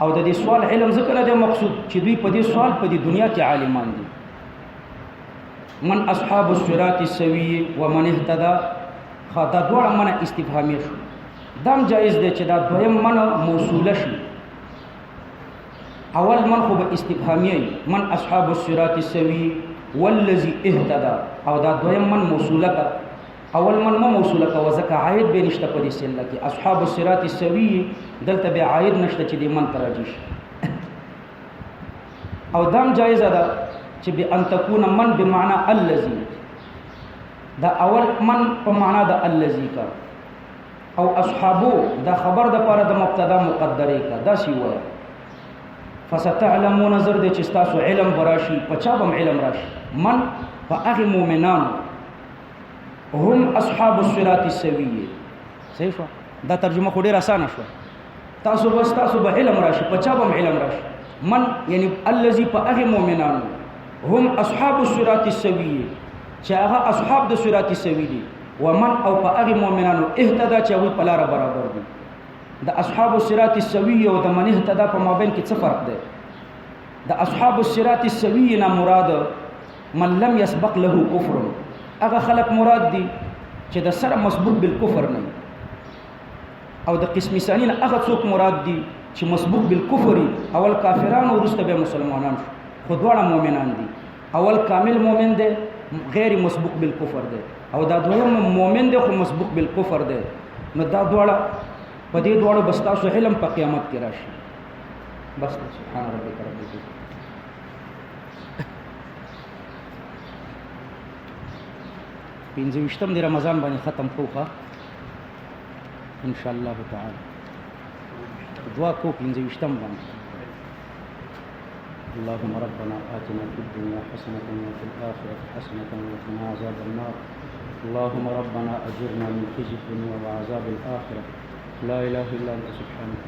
او د دې سوال علم ځکه نه دی مقصود چې دوی په دې سوال په دې دنیا کې عالمان دي من اصحاب الصراط السوی ومن اهتدى دا دوړه منه استفهامیه شو دام جایز دی چې دا دویم منه موصوله شي اول من خو به استفهامی من اصحاب الصراط السوي والذي اهتدى او دا دویم من موصوله کا اول من ما موصوله کا وزکه عائد به نشته په دې سله کې اصحاب الصراط السوي دلته به عائد نشته چې دې من تراجش او دام جایزه ده چې به ان تكون من بمعنى الذي دا اول من په معنا د الذي کا او اصحابو دا خبر د پاره د مبتدا مقدره کا دا سی وای فستعلمون نظر د چې تاسو علم براشي پچا بم علم راشي من فاغ مؤمنان هم اصحاب الصراط السوي صحیح شو دا ترجمه خو ډیر اسانه شو تاسو بس تاسو به علم راشي پچا بم علم راشي من یعنی الذي فاغ مؤمنان هم اصحاب الصراط السوي چې هغه اصحاب د صراط السوي دي ومن او فاغ مؤمنانو اهتدى چې وي په لار برابر دي د اصحاب الصراط السوي او د من اهتدى په مابین کې څه فرق دی د اصحاب الصراط السوي نه مراد من لم يسبق له كفر هغه خلق مراد دي چې د سره مسبوق بالکفر نه او د قسم ثانی نه هغه څوک مراد دي چې مسبوق بالکفر اول کافرانو ورسته به مسلمانان خو دواړه مؤمنان دي اول کامل مؤمن دی غیر مسبوق بالکفر دی او دا دویم مؤمن دی خو مسبوق بالکفر دی نو دا دواړه په دې دواړو بس تاسو علم په قیامت کې راشي بس سبحان ربک رب العزت پنځه وشتم د رمضان باندې ختم کوخه ان شاء الله تعالی دعا کو پنځه وشتم باندې اللهم ربنا آتنا في الدنيا حسنة وفي الآخرة حسنة وقنا عذاب النار اللهم ربنا أجرنا من خزي الدنيا وعذاب الآخرة لا إله إلا أنت سبحانك